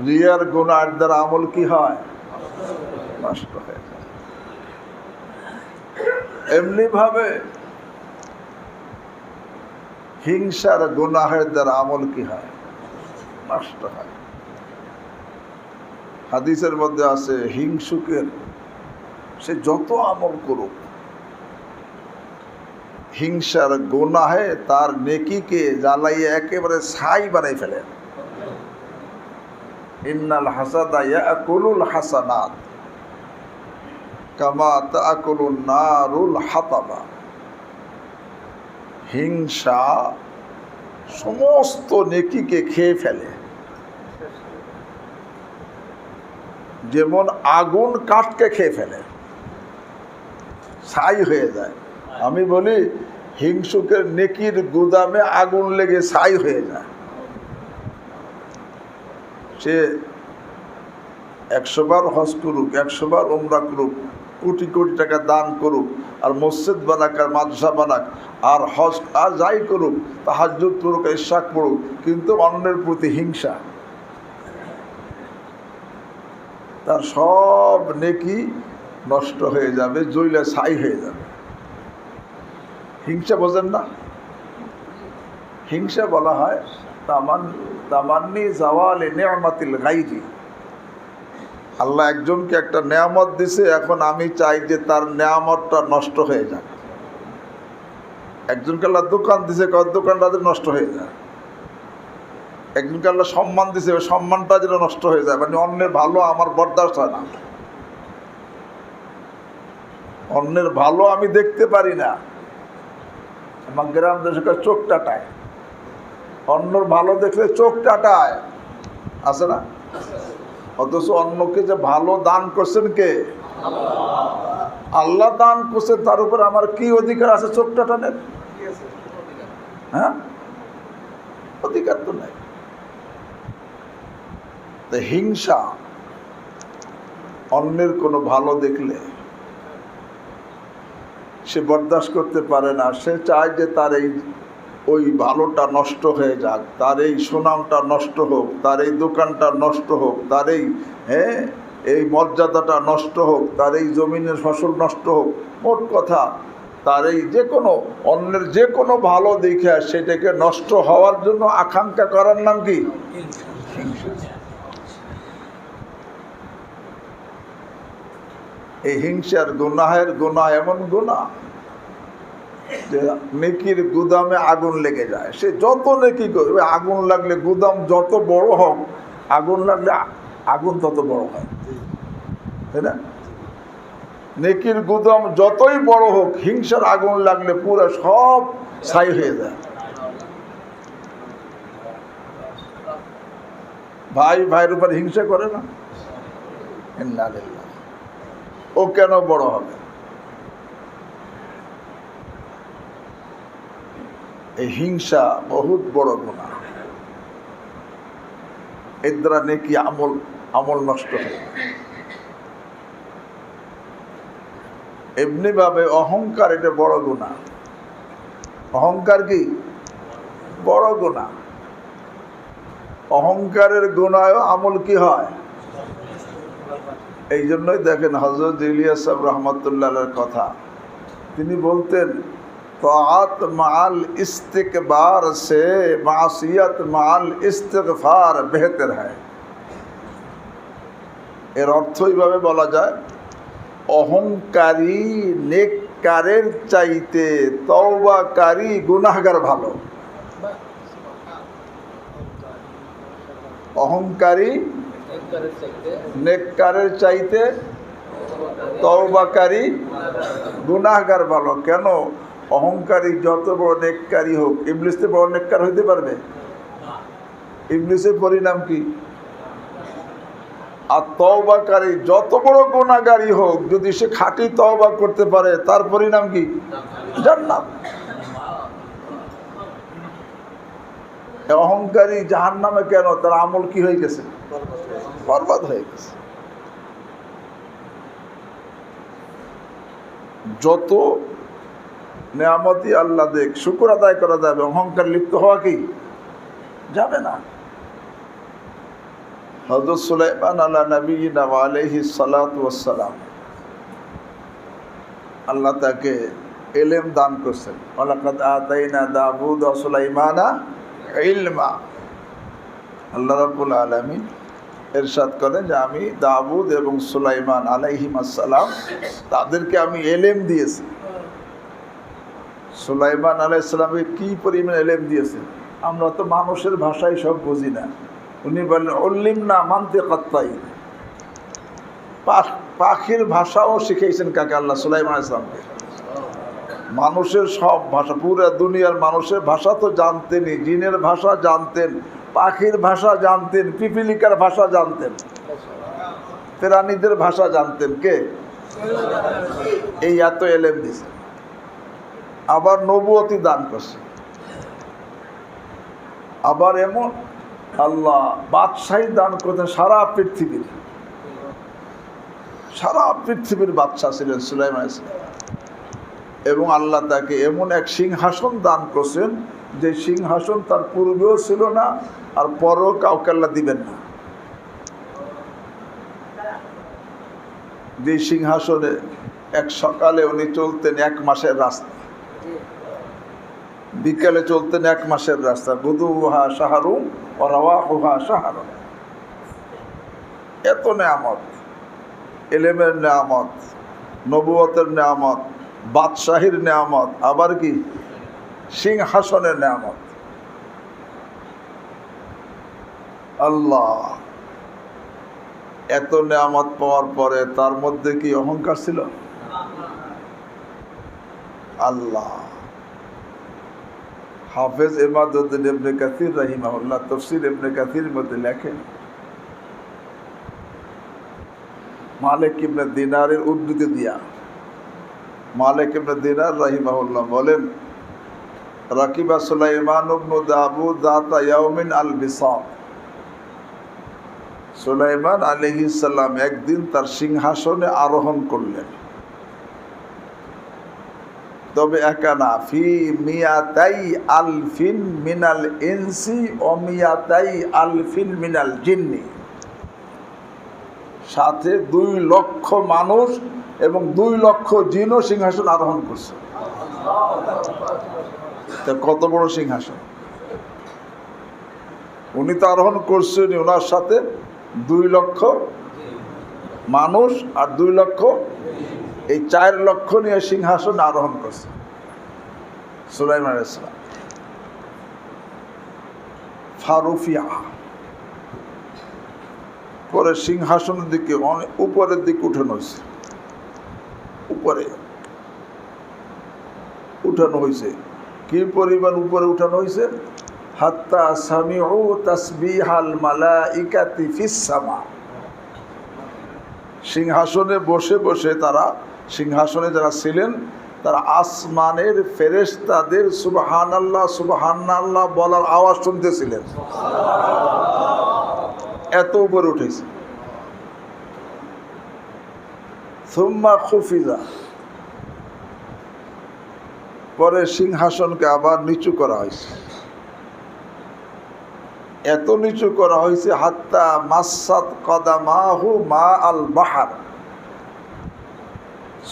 রিয়ার গুনার দ্বারা আমল কি হয়? নষ্ট হয়ে যায়। এমনি ভাবে হিংসার গুনাহের দ্বারা আমল কি হয়? নষ্ট হয়। হাদিসের মধ্যে আছে হিংসুকের সে যত আমল করুক, হিংসার গুনাহে তার নেকিকে জ্বালাইয়ে একেবারে ছাই বানাই ফেলে। ইন্নাল হাসাদা ইয়াকুলুল হাসানাত কামা তাকুলুন নারুল হাতাবা। হিংসা সমস্ত নেকিকে খেয়ে ফেলে, যেমন আগুন কাঠকে খেয়ে ফেলে, ছাই হয়ে যায়। আমি বলি হিংসুকের নেকির গুদামে আগুন লেগে ছাই হয়ে যায়। সে 100 বার হজ করুক, 100 বার উমরা করুক, কোটি কোটি টাকা দান করুক, আর মসজিদ বানাক, আর মাদ্রাসা বানাক, আর হজ আর যাই করুক, তাহাজ্জুদ করুক, ইশরাক পড়ুক, কিন্তু অন্যের প্রতি হিংসা, তার সব নেকি নষ্ট হয়ে যাবে, জ্বলে ছাই হয়ে যাবে। হিংসা বোঝেন না? হিংসা বলা হয় তামান্নি জাওয়ালে নিয়ামাতিল গায়রি। আল্লাহ একজনকে একটা নেয়ামত দিছে, এখন আমি চাই যে তার নেয়ামতটা নষ্ট হয়ে যাক। একজনকে আল্লাহ দোকান দিছে, দোকানটা যেন নষ্ট হয়ে যায়। একজনকে আল্লাহ সম্মান দিছে, সম্মানটা যেন নষ্ট হয়ে যায়। মানে অন্যের ভালো আমার বরদাস্ত হয় না, অন্যের ভালো আমি দেখতে পারি না। আমার গ্রাম দেশে চোখ টাটায়, অন্যর ভালো দেখলে চোখ টাটায়, আছে না? অথচ অন্যকে যে ভালো দান করছেন কে? আল্লাহ দান করছেন, তার উপর আমার কি অধিকার আছে চোখ টাটানের? হ্যাঁ, অধিকার তো নাই। তো হিংসা, অন্যের কোনো ভালো দেখলে সে বরদাস্ত করতে পারে না। সে চায় যে তার ওই ভালোটা নষ্ট হয়ে যাক, তার এই সুনামটা নষ্ট হোক, তার এই দোকানটা নষ্ট হোক, তার এই মর্যাদাটা নষ্ট হোক, তার এই জমিনের ফসল নষ্ট হোক। মোট কথা তার এই যে কোনো অন্যের যে কোনো ভালো দেখে সেটাকে নষ্ট হওয়ার জন্য আকাঙ্ক্ষা করার নাম কি? এই হিংসার গুনাহের গুনাহ এমন গুনাহ যে নেকির গুদামে আগুন লেগে যায়। সে যত নেকি করবে, আগুন লাগলে গুদাম যত বড় হোক, আগুন লাগলে আগুন তত বড় হয়, তাই না? নেকির গুদাম যতই বড় হোক, হিংসার আগুন লাগলে পুরো সব ছাই হয়ে যায়। ভাই ভাইয়ের উপর হিংসা করে না? ও কেন বড় হবে? এই হিংসা বহুত বড় গুনাহ। এর দ্বারা নেকি আমল নষ্ট হয়। এমনি ভাবে অহংকার, এটা বড় গুনাহ। অহংকার কি? বড় গুনাহ। অহংকারের গুনাহ আমল কি হয়? এই জন্যই দেখেন হযরত ইলিয়াস সাহেব রহমতুল্লাহর কথা, তিনি বলতেন তাআত মাআল ইস্তিকবার সে মাসিয়াত মাআল ইস্তিগফার বেহতর হয়। এর অর্থ এইভাবে বলা যায়, অহংকারী নেককারের চাইতে তওবাকারী গুনাহগার ভালো। অহংকারী নেককারের চাইতে তওবাকারী গুনাহগার ভালো। কেন? অহংকারী যত বড় নেককারী হোক, ইবলিস তো বড় নেককার হইতে পারবে? ইবলিসের পরিণাম কি? আর তওবাকারী যত বড় গুনাহগারী হোক, যদি সে খাঁটি তওবা করতে পারে, তার পরিণাম কি? জান্নাত। অহংকারী জাহান্নামে কেন? তার আমল কি হয়ে গেছে? বরবাদ হয়ে গেছে। যত নেয়ামতি আল্লাহ দেখ, শুকর আদায় করা যাবে, অহংকার লিপ্ত হওয়া কি যাবে না। হযরত সুলাইমান আলা নবিয়িনা ওয়া আলাইহিস সালাতু ওয়াস সালাম, আল্লাহ তাকে ইলম দান করেছেন। ওয়ালাকাদ আতাইনা দাউদ ওয়া সুলাইমানা ইলমা। আল্লাহ রাব্বুল আলামিন ইরশাদ করেন যে আমি দাউদ এবং সুলাইমান আলাইহিমাস সালাম, তাদেরকে আমি ইলম দিয়েছি। সুলাইমান আলাইহিস সালামকে কি পরিমাণ ইলম দিয়েছেন, আমরা তো মানুষের ভাষায় সব বুঝি না। উনি বললেন উল্লিমনা মানতিকাত তাইর, পাখির ভাষাও শিখিয়েছেন কাকে? আল্লাহ সুলাইমান আলাইহিস সালামকে। মানুষের সব ভাষা, পুরো দুনিয়ার মানুষের ভাষা তো জানতেনই, জিনের ভাষা জানতেন, পাখির ভাষা জানতেন, পিপিলিকার ভাষা জানতেন, প্রাণীদের ভাষা জানতেন। কে? এই এত ইলম দিয়েছে। আবার নবুয়তি দান করছে। আবার এমন আল্লাহ বাদশাহী দান করতেন, সারা পৃথিবীর বাদশাহ ছিলেন সুলাইমান আলাইহিস সালাম। এবং আল্লাহ তাকে এমন এক সিংহাসন দান করছেন, যে সিংহাসন তার পূর্বেও ছিল না, আর পরেও কাউকে আল্লাহ দিবেন না। যে সিংহাসনে এক সকালে উনি চলতেন 1 মাসের রাস্তা, বিকালে চলতেন 1 মাসের রাস্তা। গুদুহা শাহরুন ওয়া রাওয়াহুহা শাহরুন। এত নেয়ামত, ইলমের নেয়ামত, নবুয়তের নেয়ামত, বাদশাহীর নেয়ামত, আবার কি সিংহাসনের নেয়ামত। আল্লাহ এত নেয়ামত পাওয়ার পরে তার মধ্যে কি অহংকার ছিল? আল্লাহ হাফেজ ইমাদউদ্দিন ইবনে কাসির রাহিমাহুল্লাহ তাফসীর ইবনে কাসির মধ্যে লেখেন, মালিক ইবনে দিনারের উদ্ধৃতি দিয়া মালিক ইবনে দিনার রাহিমাহুল্লাহ বলেন, রাকিবা সুলাইমান ইবনে দাউদ যাতা ইয়াউমিন আল বিসাত। সুলাইমান আলাইহিস সালাম একদিন তার সিংহাসনে আরোহণ করলেন। তবে একা না, ফি মিয়াতাই আলফিন মিনাল ইনসি ও মিয়াতাই আলফিন মিনাল জিন্নি। সাথে 2 লক্ষ মানুষ এবং 2 লক্ষ জিনও সিংহাসন আরোহণ করছে। তা কত বড় সিংহাসন! উনি তো আরোহণ করছেন, ওনার সাথে 2 লক্ষ মানুষ আর 2 লক্ষ, এই 4 লক্ষ নিয়ে সিংহাসন আরোহণ করছে সুলাইমান আলাইহিস সালাম। ফারুফিয়া পরে সিংহাসনের দিকে অনেক উপরের দিকে উঠানো হয়েছে, উপরে উঠানো হয়েছে। কি পরিমাণ উপরে উঠানো হয়েছে? হাত্তা সামিউ তাসবিহাল মালাইকাতি ফিস সামা। সিংহাসনে বসে বসে তারা, সিংহাসনে যারা ছিলেন, তারা আসমানের ফেরেশতাদের সুবহানাল্লাহ সুবহানাল্লাহ বলার আওয়াজ শুনতেছিলেন। এত উপরে উঠেছে। সুম্মা খুফিজা, পরে সিংহাসনকে আবার নিচু করা হয়েছে। এত নিচু করা হয়েছে, হাত্তা মাসাত কদামাহু মা আল বাহার।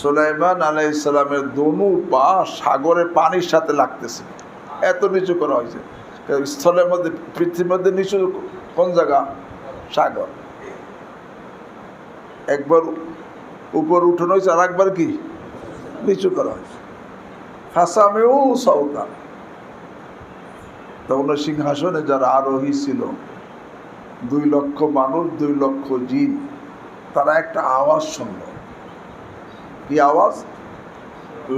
সুলাইমান আলাইহিস সালামের দোনো পা সাগরের পানির সাথে লাগতেছে, এত নিচু করা হয়েছে। স্থলের মধ্যে, পৃথিবীর মধ্যে নিচু কোন জায়গা? সাগর। একবার উপর উঠানো হয়েছে, আর একবার কি নিচু করা হয়েছে। ফাসামিউ সাউতা, তখন সিংহাসনে যারা আরোহী ছিল, 2 লক্ষ মানুষ, 2 লক্ষ জিন, তারা একটা আওয়াজ শুনল। কি আওয়াজ?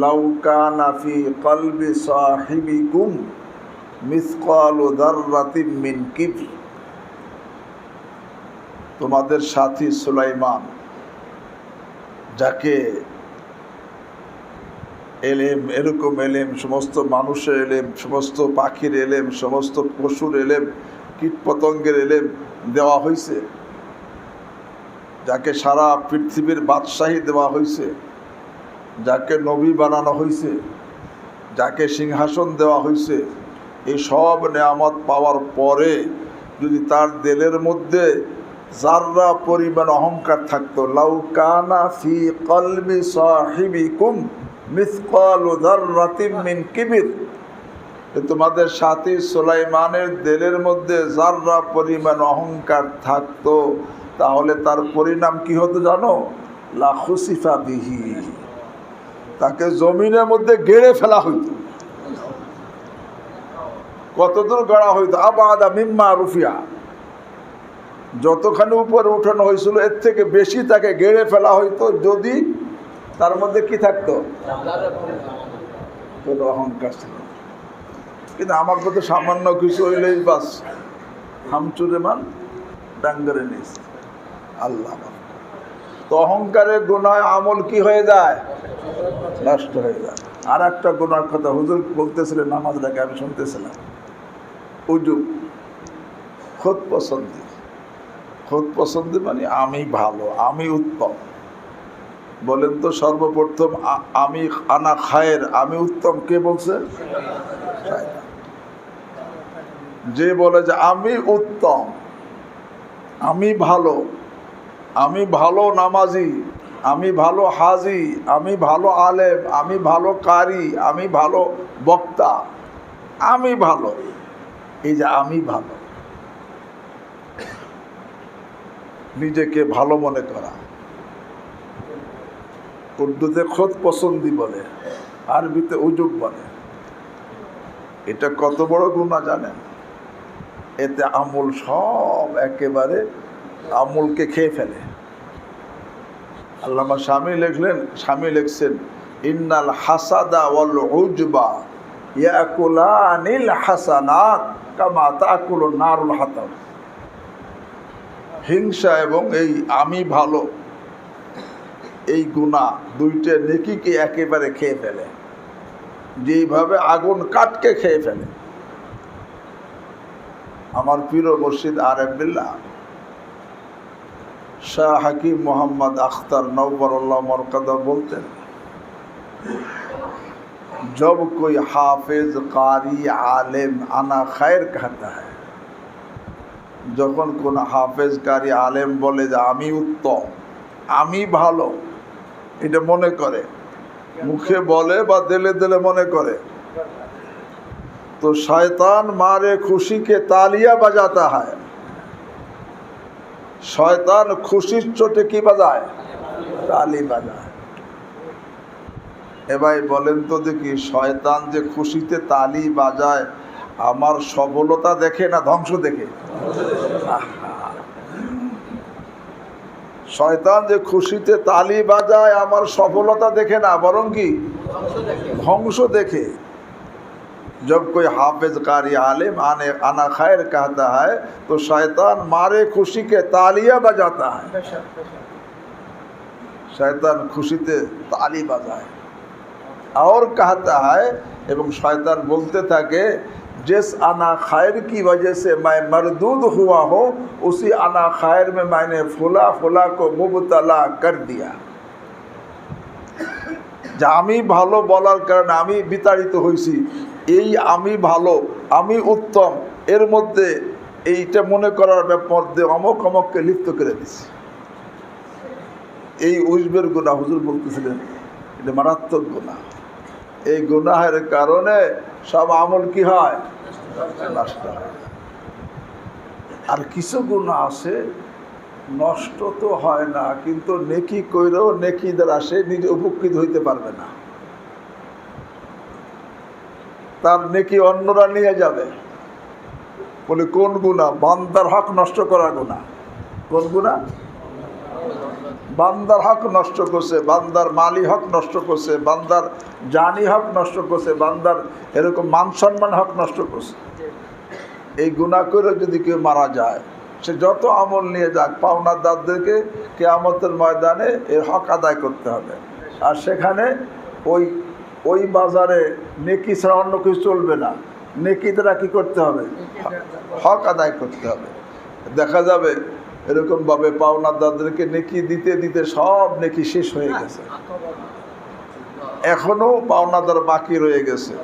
লাউ কানা ফি কলবি সাহিবিকুম মিসকালু যাররাতিন মিন কিবর। তোমাদের সাথী সুলাইমান, যাকে এলেম, এরকম এলেম, সমস্ত মানুষের এলেম, সমস্ত পাখির এলেম, সমস্ত পশুর এলেম, কীট পতঙ্গের এলেম দেওয়া হয়েছে, যাকে সারা পৃথিবীর বাদশাহী দেওয়া হয়েছে, যাকে নবী বানানো হয়েছে, যাকে সিংহাসন দেওয়া হয়েছে, এই সব নেয়ামত পাওয়ার পরে যদি তার দিলের মধ্যে যাররা পরিমাণ অহংকার থাকতো, লাউ কানা ফি কলবি সাহিবিকুম মিসকালু যাররাতিন মিন কিবির, তোমাদের সাথী সুলাইমানের দিলের মধ্যে যাররা পরিমাণ অহংকার থাকতো, তাহলে তার পরিণাম কি হতো জানো? লা খুসিফা বিহি, তাকে জমিনের মধ্যে গেড়ে ফেলা হইত। কতদূর গড়া হইতো? আবাদা মিম্মা রুফিয়া, যতখানি উপরে উঠানো হয়েছিল এর থেকে বেশি তাকে গেড়ে ফেলা হইতো, যদি তার মধ্যে কি থাকতো? কোনো অহংকার ছিল। কিন্তু আমার কথা সামান্য কিছু হইলেই বাস হামচুরে মান ডাঙ্গারে নিস আল্লাহ। তো অহংকারের গুনায় আমল কি হয়ে যায়? নষ্ট হয়ে যায়। আর একটা গুনার কথা হুজুর বলতেছিলেন নামাজ ডাকে, আমি শুনতেছিলাম, উজু, খোদ পছন্দি। খোদ পছন্দি মানে আমি ভালো, আমি উত্তম। বলেন তো সর্বপ্রথম আমি আনা খায়ের, আমি উত্তম, কে বলছে? যে বলে যে আমি উত্তম, আমি ভালো, আমি ভালো নামাজি, আমি ভালো হাজি, আমি ভালো আলেম, আমি ভালো কারি, আমি ভালো বক্তা, আমি ভালো, এই যে আমি ভালো, নিজেকে ভালো মনে করা, উর্দুতে খোদ পছন্দি বলে, আরবিতে উজুব বলে। এটা কত বড় গুনাহ জানেন? এতে আমল সব একেবারে আমলকে খেয়ে ফেলে। আল্লামা স্বামী লিখছেন, ইন্নাল হাসাদা ওয়াল উজবা ইয়াকুলানিল হাসানাত কামা তাকুলুন নারুল হাতাব। হিংসা এবং এই আমি ভালো, এই গুনাহ দুইটা নেকিকে একেবারে খেয়ে ফেলে, যেইভাবে আগুন কাঠকে খেয়ে ফেলে। আমার পীর মুর্শিদ আরেফ বিল্লাহ শাহ হাকিম মোহাম্মদ আখতার নওবরুল্লাহ মরকদা বলতেন, जब कोई हाफिज कारी आलिम आना खैर कहता है, যখন কোন হাফেজ কারি আলেম বলে যে আমি উত্তম, আমি ভালো, এটা মনে করে, মুখে বলে বা দিলে দিলে মনে করে, তো শয়তান মারে খুশি কে তালিয়া বাজাতা হয়। শয়তান খুশির চোটে কি বাজায়? তালি বাজায়। এবার বলেন তো দেখি, শয়তান যে খুশিতে তালি বাজায়, আমার সফলতা দেখে না ধ্বংস দেখে? শয়তান যে খুশিতে তালি বাজায় আমার সফলতা দেখে না, বরং কি ধ্বংস দেখে। जब कोई हाफिज कारी आलिम आना खैर कहता है तो शैतान मारे खुशी के तालियां बजाता है। शैतान खुशीते ताली बजाए और कहता है, एवं शैतान बोलते থাকে, जिस आना खैर की वजह से मैं मरदूद हुआ हो, उसी आना खैर में मैंने फुला फुला को मुबतला कर दिया। যা আমি ভালো বলার কারণে আমি বিতাড়িত হয়েছি, এই আমি ভালো, আমি উত্তম, এর মধ্যে এইটা মনে করার মধ্যে অমক অমককে লিপ্ত করে দিছি। এই উজবের গুনাহ হুজুর বলতেছিলেন, এটা মারাত্মক গুনাহ। এই গুনাহের কারণে সব আমল কি হয়? নষ্ট হয়। আর কিছু গুনাহ আছে নষ্ট তো হয় না, কিন্তু নেকি কইরেও নেকি দ্বারা সে নিজে উপকৃত হইতে পারবে না, তার নেকি অন্যরা নিয়ে যাবে। বলে কোন গুনাহ? বান্দার হক নষ্ট করা গুনাহ। কোন গুনাহ? বান্দার হক নষ্ট করছে, বান্দার মালি হক নষ্ট করছে, বান্দার জানি হক নষ্ট করছে, বান্দার এরকম মান সম্মান হক নষ্ট করছে। এই গুনাহ করে যদি কেউ মারা যায়, সে যত আমল নিয়ে যাক, পাওনাদারদেরকে কিয়ামতের ময়দানে এর হক আদায় করতে হবে। আর সেখানে ওই ওই বাজারে নেকি ছাড়া অন্য কিছু চলবে না। নেকি দ্বারা কী করতে হবে? হক আদায় করতে হবে। দেখা যাবে এরকমভাবে পাওনাদারদেরকে নেকি দিতে দিতে সব নেকি শেষ হয়ে গেছে, এখনও পাওনাদার বাকি রয়ে গেছে।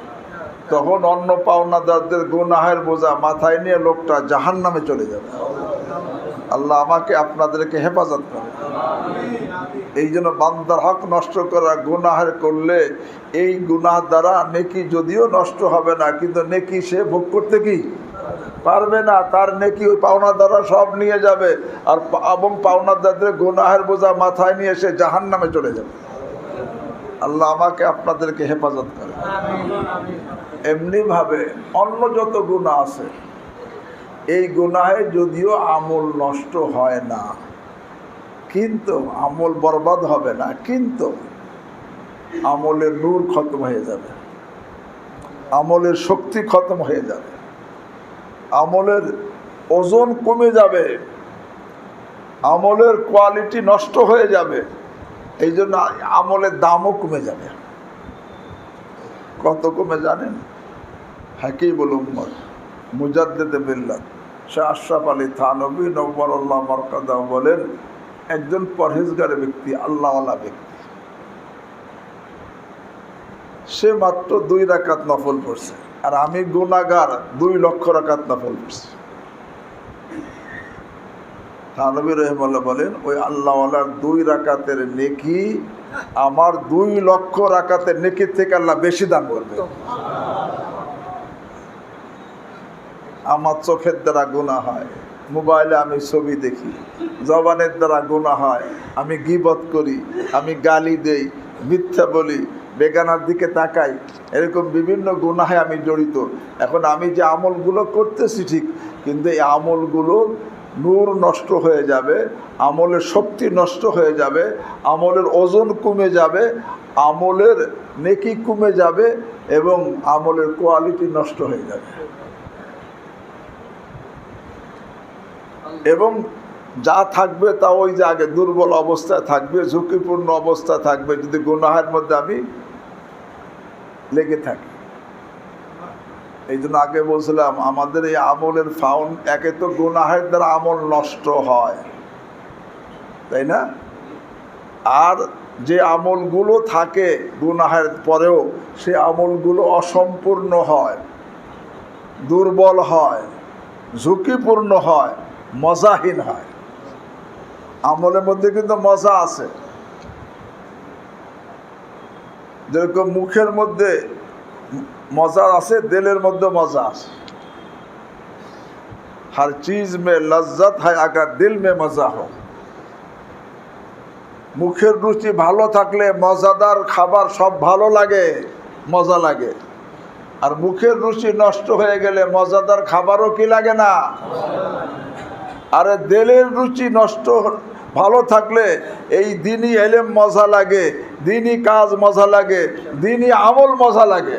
তখন অন্য পাওনাদারদের গুনাহের বোঝা মাথায় নিয়ে লোকটা জাহান্নামে চলে যাবে। আল্লাহ আমাকে আপনাদেরকে হেফাজত করে। এই জন্য বান্দার হক নষ্ট করা গুনাহের করলে এই গুনাহ দ্বারা নেকি যদিও নষ্ট হবে না, কিন্তু নেকি সে ভোগ করতে কি পারবে না। তার নেকি ওই পাওনাদাররা সব নিয়ে যাবে, আর এবং পাওনাদারদের গুনাহের বোঝা মাথায় নিয়ে সে জাহান্নামে চলে যাবে। আল্লাহ আমাকে আপনাদেরকে হেফাজত করে। এমনিভাবে অন্য যত গুনাহ আছে, এই গুনাহে যদিও আমল নষ্ট হয় না, কিন্তু আমল বরবাদ হবে না, কিন্তু আমলের নূর খতম হয়ে যাবে, আমলের শক্তি খতম হয়ে যাবে, আমলের ওজন কমে যাবে, আমলের কোয়ালিটি নষ্ট হয়ে যাবে। এই জন্য আমলের দামও কমে যাবে। কত কমে জানেন? হাকিমুল উম্মত মুজাদ্দিদে মিল্লাত শাহ আশরাফ আলী থানভী নওয়ারুল্লাহ মারকাদা বলেন, একজন পরহেজগার ব্যক্তি, আল্লাহওয়ালা ব্যক্তি, সে মাত্র 2 রাকাত নফল পড়ছে, আর আমি গুনাহগার 2 লক্ষ রাকাত নফল পড়ছি। থানভী রহিমাহুল্লাহ বলেন, ওই আল্লাহওয়ালার 2 রাকাতের নেকি আমার 2 লক্ষ রাকাতের নেকির থেকে আল্লাহ বেশি দান করবে। আমার চোখের দ্বারা গুনাহ হয়, মোবাইলে আমি ছবি দেখি, জবানের দ্বারা গুনাহ হয়, আমি গীবত করি, আমি গালি দেই, মিথ্যা বলি, বেগানার দিকে তাকাই, এরকম বিভিন্ন গুনাহে আমি জড়িত। এখন আমি যে আমলগুলো করতেছি ঠিক, কিন্তু এই আমলগুলো নূর নষ্ট হয়ে যাবে, আমলের শক্তি নষ্ট হয়ে যাবে, আমলের ওজন কমে যাবে, আমলের নেকি কমে যাবে, এবং আমলের কোয়ালিটি নষ্ট হয়ে যাবে। এবং যা থাকবে তা ওই যে আগে দুর্বল অবস্থায় থাকবে, ঝুঁকিপূর্ণ অবস্থায় থাকবে, যদি গুনাহের মধ্যে আমি লেগে থাকি। এই জন্য আগে বলছিলাম, আমাদের এই আমলের একে তো গুনাহের দ্বারা আমল নষ্ট হয়, তাই না? আর যে আমলগুলো থাকে গুনাহের পরেও, সে আমলগুলো অসম্পূর্ণ হয়, দুর্বল হয়, ঝুঁকিপূর্ণ হয়, মজাহীন হয়। আমলের মধ্যে কিন্তু মজা আছে, যেরকম মুখের মধ্যে মজা আছে, দিলের মধ্যে মজা আছে। हर चीज में लज्जत है अगर दिल में मजा हो। মুখের রুচি ভালো থাকলে মজাদার খাবার সব ভালো লাগে, মজা লাগে। আর মুখের রুচি নষ্ট হয়ে গেলে মজাদার খাবারও কি লাগে না। আরে দিলের রুচি নষ্ট ভালো থাকলে এই দিনই এলেম মজা লাগে, দিনই কাজ মজা লাগে, দিনই আমল মজা লাগে।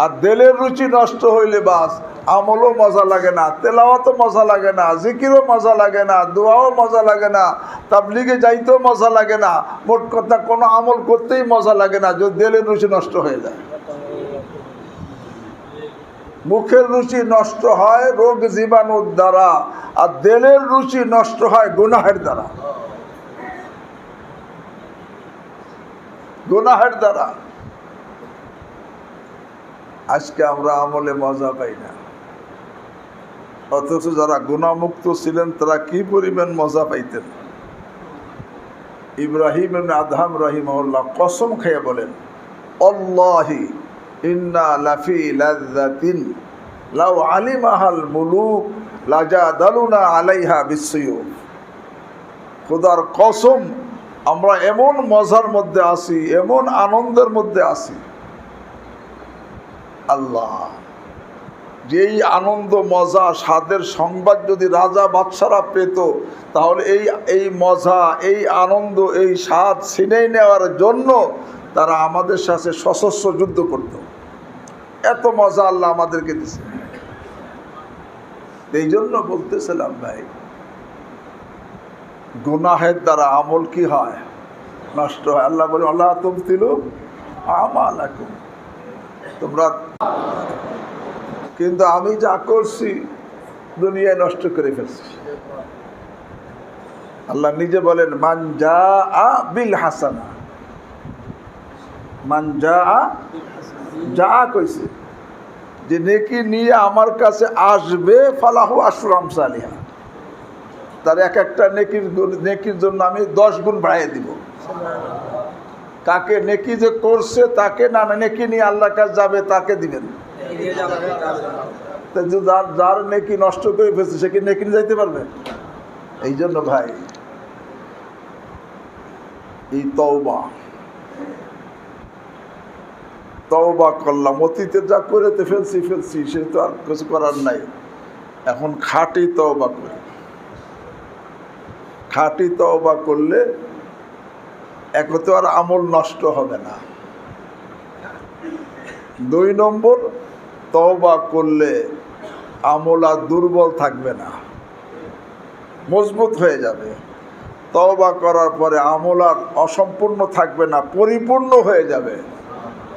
আর দিলের রুচি নষ্ট হইলে বাস আমলও মজা লাগে না, তেলাওয়াতও মজা লাগে না, জিকিরও মজা লাগে না, দোয়াও মজা লাগে না, তাবলিগে যাইতেও মজা লাগে না, মোট কথা কোনো আমল করতেই মজা লাগে না, যদি দিলের রুচি নষ্ট হয়ে যায়। মুখের রুচি নষ্ট হয় রোগ জীবাণুর দ্বারা, আর দিলের রুচি নষ্ট হয় গুনাহের দ্বারা, গুনাহের দ্বারা। আজকে আমরা আমলে মজা পাই না, অথচ যারা গুনাহমুক্ত ছিলেন তারা কি পরিমাণ মজা পাইতেন। ইব্রাহিম ইবনে আদহাম রাহিমাহুল্লাহ কসম খেয়ে বলেন, আল্লাহি ইন্না লাফি লাযযাতিন লাউ আলিমাহাল মুলুক লাজাদালুনা আলাইহা বিসসিয়ুফ। খোদার কসম, আমরা এমন মজার মধ্যে আছি, এমন আনন্দের মধ্যে আছি। আল্লাহ, যেই আনন্দ মজা স্বাদের সংবাদ যদি রাজা বাদশারা পেত, তাহলে এই মজা, এই আনন্দ, এই স্বাদ ছিনিয়ে নেওয়ার জন্য তারা আমাদের সাথে সশস্ত্র যুদ্ধ করত। এত মজা আল্লাহ আমাদেরকে দিছে। এই জন্য বলতেছিলাম ভাই, গুনাহের দ্বারা আমল কি হয়? নষ্ট হয়। আল্লাহ বলে আল্লাহ তুবতিলু আমালাকুম, তোমরা, কিন্তু আমি যা করছি দুনিয়ায় নষ্ট করে ফেলছি। আল্লাহ নিজে বলেন মান জাআ বিল হাসানা, মান জাআ কইছে যে নেকি নিয়ে আমার কাছে আসবে, ফালাহু আশরু আমসালিহা, তার এক একটা নেকির জন্য আমি 10 গুণ বাড়িয়ে দিব। কাকে? নেকি যে করছে তাকে না, নেকি নিয়ে আল্লাহর কাছে যাবে তাকে দিবেন। যার নেকি নষ্ট করে ফেলছে সে কি নেকি যাইতে পারবে? এই জন্য ভাই, এই তওবা করলাম, অতীতে যা করেতে ফেলছি সে তো আর কিছু করার নাই। এখন খাঁটি তওবা করি। খাঁটি তওবা করলে একতে আর আমল নষ্ট হবে না। 2 নম্বর, তওবা করলে আমল আর দুর্বল থাকবে না, মজবুত হয়ে যাবে। তওবা করার পরে আমল আর অসম্পূর্ণ থাকবে না, পরিপূর্ণ হয়ে যাবে।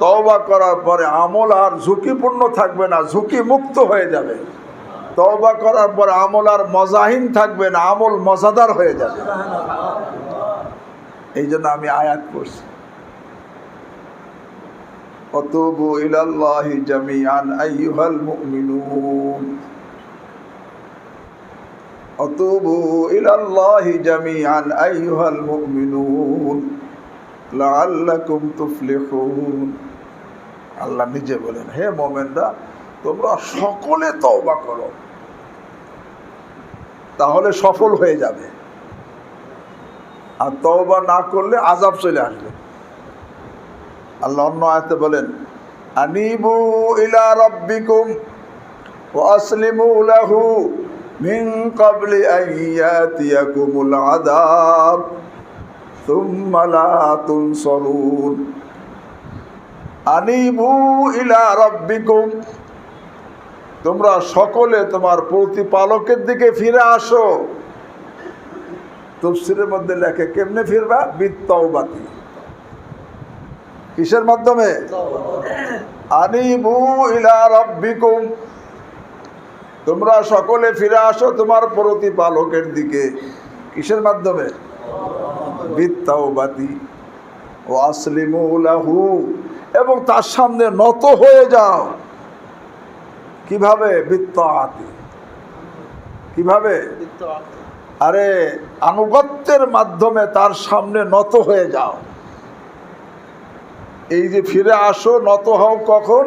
তওবা করার পরে আমল আর ঝুঁকিপূর্ণ থাকবে না, ঝুঁকি মুক্ত হয়ে যাবে। তওবা করার পরে আমল আর মজাহীন থাকবে না, আমল মজাদার হয়ে যাবে। এই জন্য আমি আয়াত পড়ছি, অতুবু ইলাল্লাহি জামিআন আইয়ুহাল মুমিনুন, অতুবু ইলাল্লাহি জামিআন আইয়ুহাল মুমিনুন লাআল্লাকুম তুফলিহুন। আল্লাহ নিজে বলেন, হে মুমিনরা তোমরা সকলে তওবা করো, তাহলে সফল হয়ে যাবে। আর তওবা না করলে আযাব চলে আসবে। আল্লাহ অন্য আয়াতে বলেন, আনিবু ইলা রাব্বিকুম ওয়া আসলিমু লাহু মিন ক্বাবলি আন ইয়াতিয়াকুমুল আযাব সুম্মা লা তুনসারুন। আনিবু ইলা রাব্বিকুম, তোমরা সকলে তোমার প্রতিপালকের দিকে ফিরে আসো। তাফসীরের মধ্যে লেখে কেমনে ফিরবা? বিত্তাওবাতি। কিসের মাধ্যমে? আনিবু ইলা রাব্বিকুম, তোমরা সকলে ফিরে আসো তোমার প্রতিপালকের দিকে। কিসের মাধ্যমে? বিত্তাওবাতি ও আসলিমু লাহু, এবং তার সামনে নত হয়ে যাও। কিভাবে? বিত্তাআতি। কিভাবে? আরে আনুগত্যের মাধ্যমে তার সামনে নত হয়ে যাও। এই যে ফিরে আসো, নত হও কখন?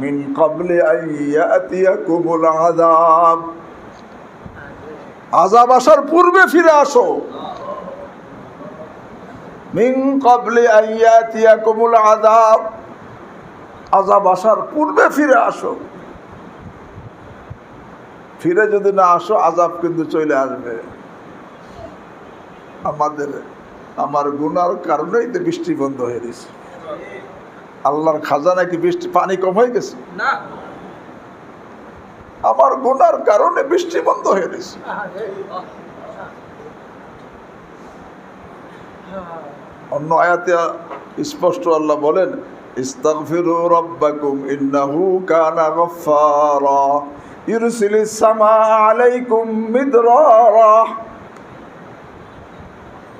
মিন ক্বাবলি আন ইয়াতিয়াকুমুল আযাব, আযাব আসার পূর্বে ফিরে আসো। মিন ক্বাবলি আন ইয়াতিয়াকুমুল আযাব, আযাব আসার পূর্বে ফিরে আসো। ফিরে যদি না আসো আযাব কিন্তু চলে আসবে। আমার গুনার কারণেই তো বৃষ্টি বন্ধ হয়ে গেছে। আল্লাহর খাজানায় কি বৃষ্টি পানি কম হয়ে গেছে? না, আমার গুনার কারণে বৃষ্টি বন্ধ হয়ে গেছে। অন্য আয়াতে স্পষ্ট আল্লাহ বলেন, ইস্তাগফিরু রাব্বাকুম ইন্নাহু কানা গাফফারা ইরসিলিস সামাআ আলাইকুম মিদরারা।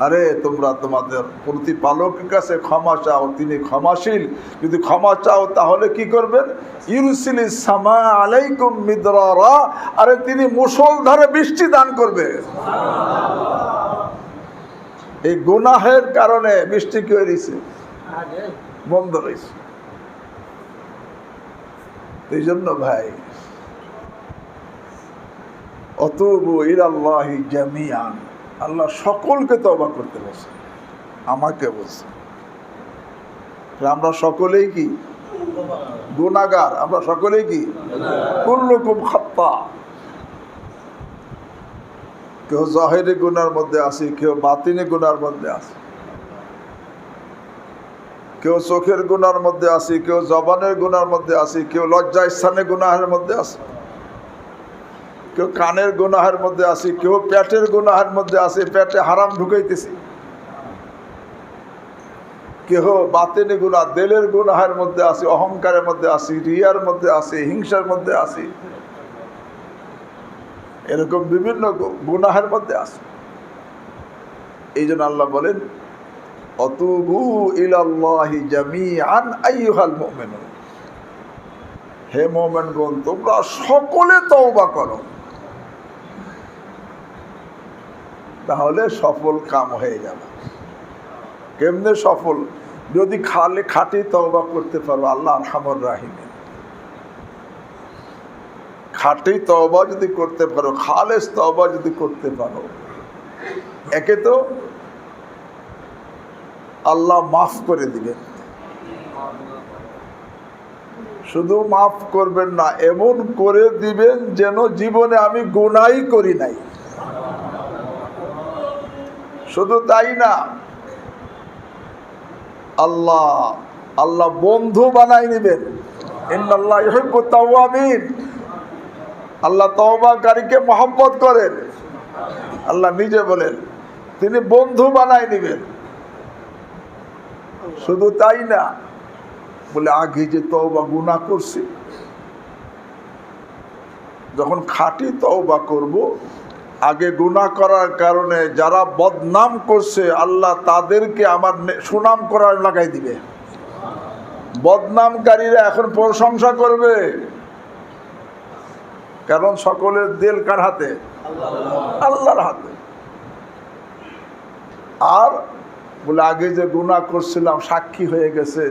আরে তোমরা তোমাদের প্রতিপালকের কাছে ক্ষমা চাও, তিনি ক্ষমাশীল। যদি ক্ষমা চাও তাহলে কি করবেন? ইরসিলিস সামাআ আলাইকুম মিদরারা, আরে তিনি মুষলধারে বৃষ্টি দান করবে। এই গুনাহের কারণে বৃষ্টি কি হয়েছে? বন্ধ রয়েছে। এই জন্য ভাই, অতুবু ইলাল্লাহি জামিআন, আল্লাহ সকলকে তওবা করতে বলছে, আমাকে বলছে। আমরা সকলেই কি গুনাহগার? আমরা সকলেই কি? কুল্লুকুম খাত্তা। কেউ জাহিরি গুনার মধ্যে আছে, কেউ বাতিনি গুনার মধ্যে আছে, কেউ চোখের গুনার মধ্যে আছে, কেউ জবানের গুনার মধ্যে আছে, কেউ লজ্জা স্থানে গুনাহের মধ্যে আছে, কেউ কানের গুনাহের মধ্যে আছি, কেউ পেটের গুনাহের মধ্যে আছে, পেটে হারাম ঢুকাইতেছি, কেহ বাতিনি গুনাহ দিলের গুনাহের মধ্যে আছি, অহংকারের মধ্যে আছি, রিয়ার মধ্যে আছি, হিংসার মধ্যে আছি, এরকম বিভিন্ন গুনাহের মধ্যে আছে। এই জন্য আল্লাহ বলেন অতুবু ইলাল্লাহি জামিআন আইয়ুহাল মুমিনুন, হে মুমিনগণ তোমরা সকলে তওবা করো, তাহলে সফল কাম হয়ে যাবে। কেমনে সফল? যদি খাঁটি তওবা করতে পারো, আল্লাহ আরহামুর রাহিম, খাঁটি তওবা যদি করতে পারো, খালেস তওবা যদি করতে পারো, একে তো আল্লাহ মাফ করে দিবেন, শুধু মাফ করবেন না, এমন করে দিবেন যেন জীবনে আমি গুনাহ করি নাই। শুধু তাই না, আল্লাহ বন্ধু বানাই নিবেন। ইন্নাল্লাহ ইউহিব্বুত তাওয়াবিন, আল্লাহ তওবাকারীকে মহব্বত করেন। আল্লাহ নিজে বলেন তিনি বন্ধু বানাই নিবেন। শুধু তাই না, বলে আগে যে তওবা গুনাহ করছি, যখন খাঁটি তওবা করব, আগে গুনাহ করার কারণে যারা বদনাম করছে আল্লাহ তাদেরকে আমার সুনাম করার লাগাই দিবে। বদনামকারীরা এখন প্রশংসা করবে, কারণ সকলের দিল কার হাতে? আল্লাহর হাতে। আর বলে আগে যে গুনাহ করছিলাম সাক্ষী হয়ে গেছে,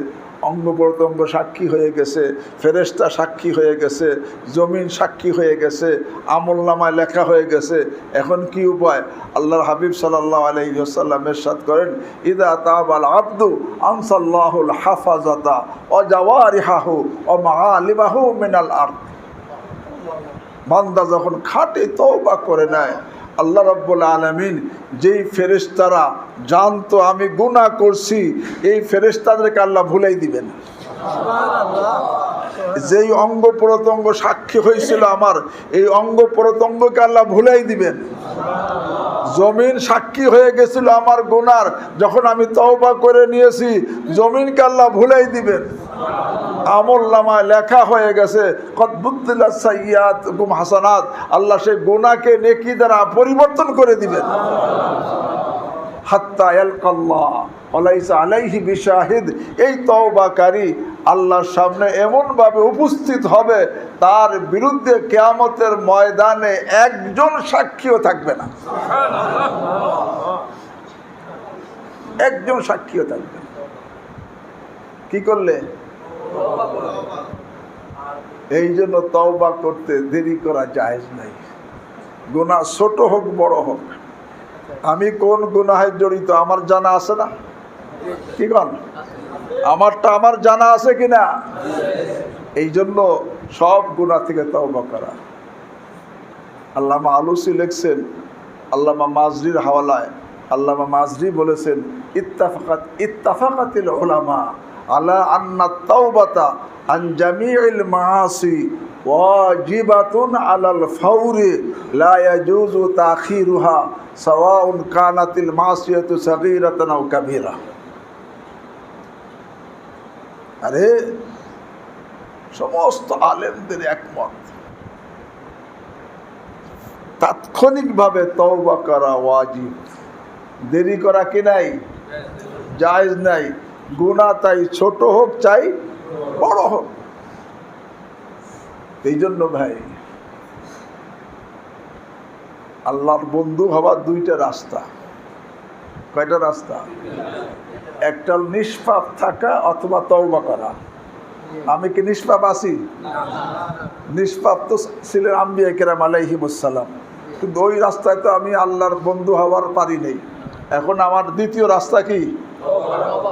অঙ্গ প্রত্যঙ্গ সাক্ষী হয়ে গেছে, ফেরেশতা সাক্ষী হয়ে গেছে, জমিন সাক্ষী হয়ে গেছে, আমলনামায় লেখা হয়ে গেছে। এখন কি উপায়? আল্লাহর হাবিব সাল্লাল্লাহু আলাইহি ওয়াসাল্লাম ইরশাদ করেন ইযা তাবাল আবদু আনসাল্লাহুল হাফাজাতা ওয়া জাওয়ারিহাহু ওয়া মাআলিমাহু মিনাল আরদ। বান্দা যখন খাঁটি তওবা করে নেয়, আল্লাহ রাব্বুল আলামিন যেই ফেরেশতারা জানতো আমি গুনাহ করছি, এই ফেরেশতাদেরকে আল্লাহ ভুলাই দিবেন। যেই অঙ্গ প্রত্যঙ্গ সাক্ষী হয়েছিল আমার, এই অঙ্গ প্রত্যঙ্গকে আল্লাহ ভুলাই দিবেন। জমিন সাক্ষী হয়ে গেছিল আমার গুনার, যখন আমি তওবা করে নিয়েছি, জমিনকে আল্লাহ ভুলাই দিবেন। আমলনামায় লেখা হয়ে গেছে কদ বুদ্দিলাত সাইয়্যাতুকুম হাসানাত, আল্লাহ সেই গুনাহকে নেকি দ্বারা পরিবর্তন করে দিবেন। হাত্তা ইয়ালকাল্লাহ ওয়ালাইসা আলাইহি বিশাহিদ, এই তওবাকারী আল্লাহর সামনে এমনভাবে উপস্থিত হবে, তার বিরুদ্ধে কিয়ামতের ময়দানে একজন সাক্ষীও থাকবে না। একজন সাক্ষীও থাকবে না। কি করলে? এই জন্য তওবা করতে দেরি করা জায়েজ নাই। গুনাহ ছোট হোক বড় হোক, আমি কোন গুনাহে জড়িত আমার জানা আছে না? কি কন? আমারটা আমার জানা আছে কিনা? এই জন্য সব গুনাহ থেকে তওবা করা। আল্লামা আলুসি লিখছেন, আল্লামা মাজরির হাওয়ালায় আল্লামা মাজরি বলেছেন ইত্তাফাকাতিল উলামা আলা আন্না তাওবাতা আন জামিউল মাআসি ওয়াজিবাতুন আলাল ফাওরি লা ইয়াজুজু তাখিরুহা সাওয়াউন কানাতিল মাসিয়াতু সাগীরাতান আও কাবীরা। আরে সমস্ত আলেমদের একমত, তাৎক্ষণিকভাবে তওবা করা ওয়াজিব, দেরি করা কি নাই? জায়েজ নাই। গুনাহ তাই ছোট হোক চাই বড় হোক। এই জন্য ভাই, আল্লাহর বন্ধু হওয়ার দুইটা রাস্তা। কয়টা রাস্তা? একটা নিষ্পাপ থাকা অথবা তওবা করা। আমি কি নিষ্পাপ আছি? নিষ্পাপ তো ছিলেন আম্বিয়া কেরাম আলাইহিমুস সালাম, কিন্তু ওই রাস্তায় তো আমি আল্লাহর বন্ধু হওয়ার পারি নেই। এখন আমার দ্বিতীয় রাস্তা কি?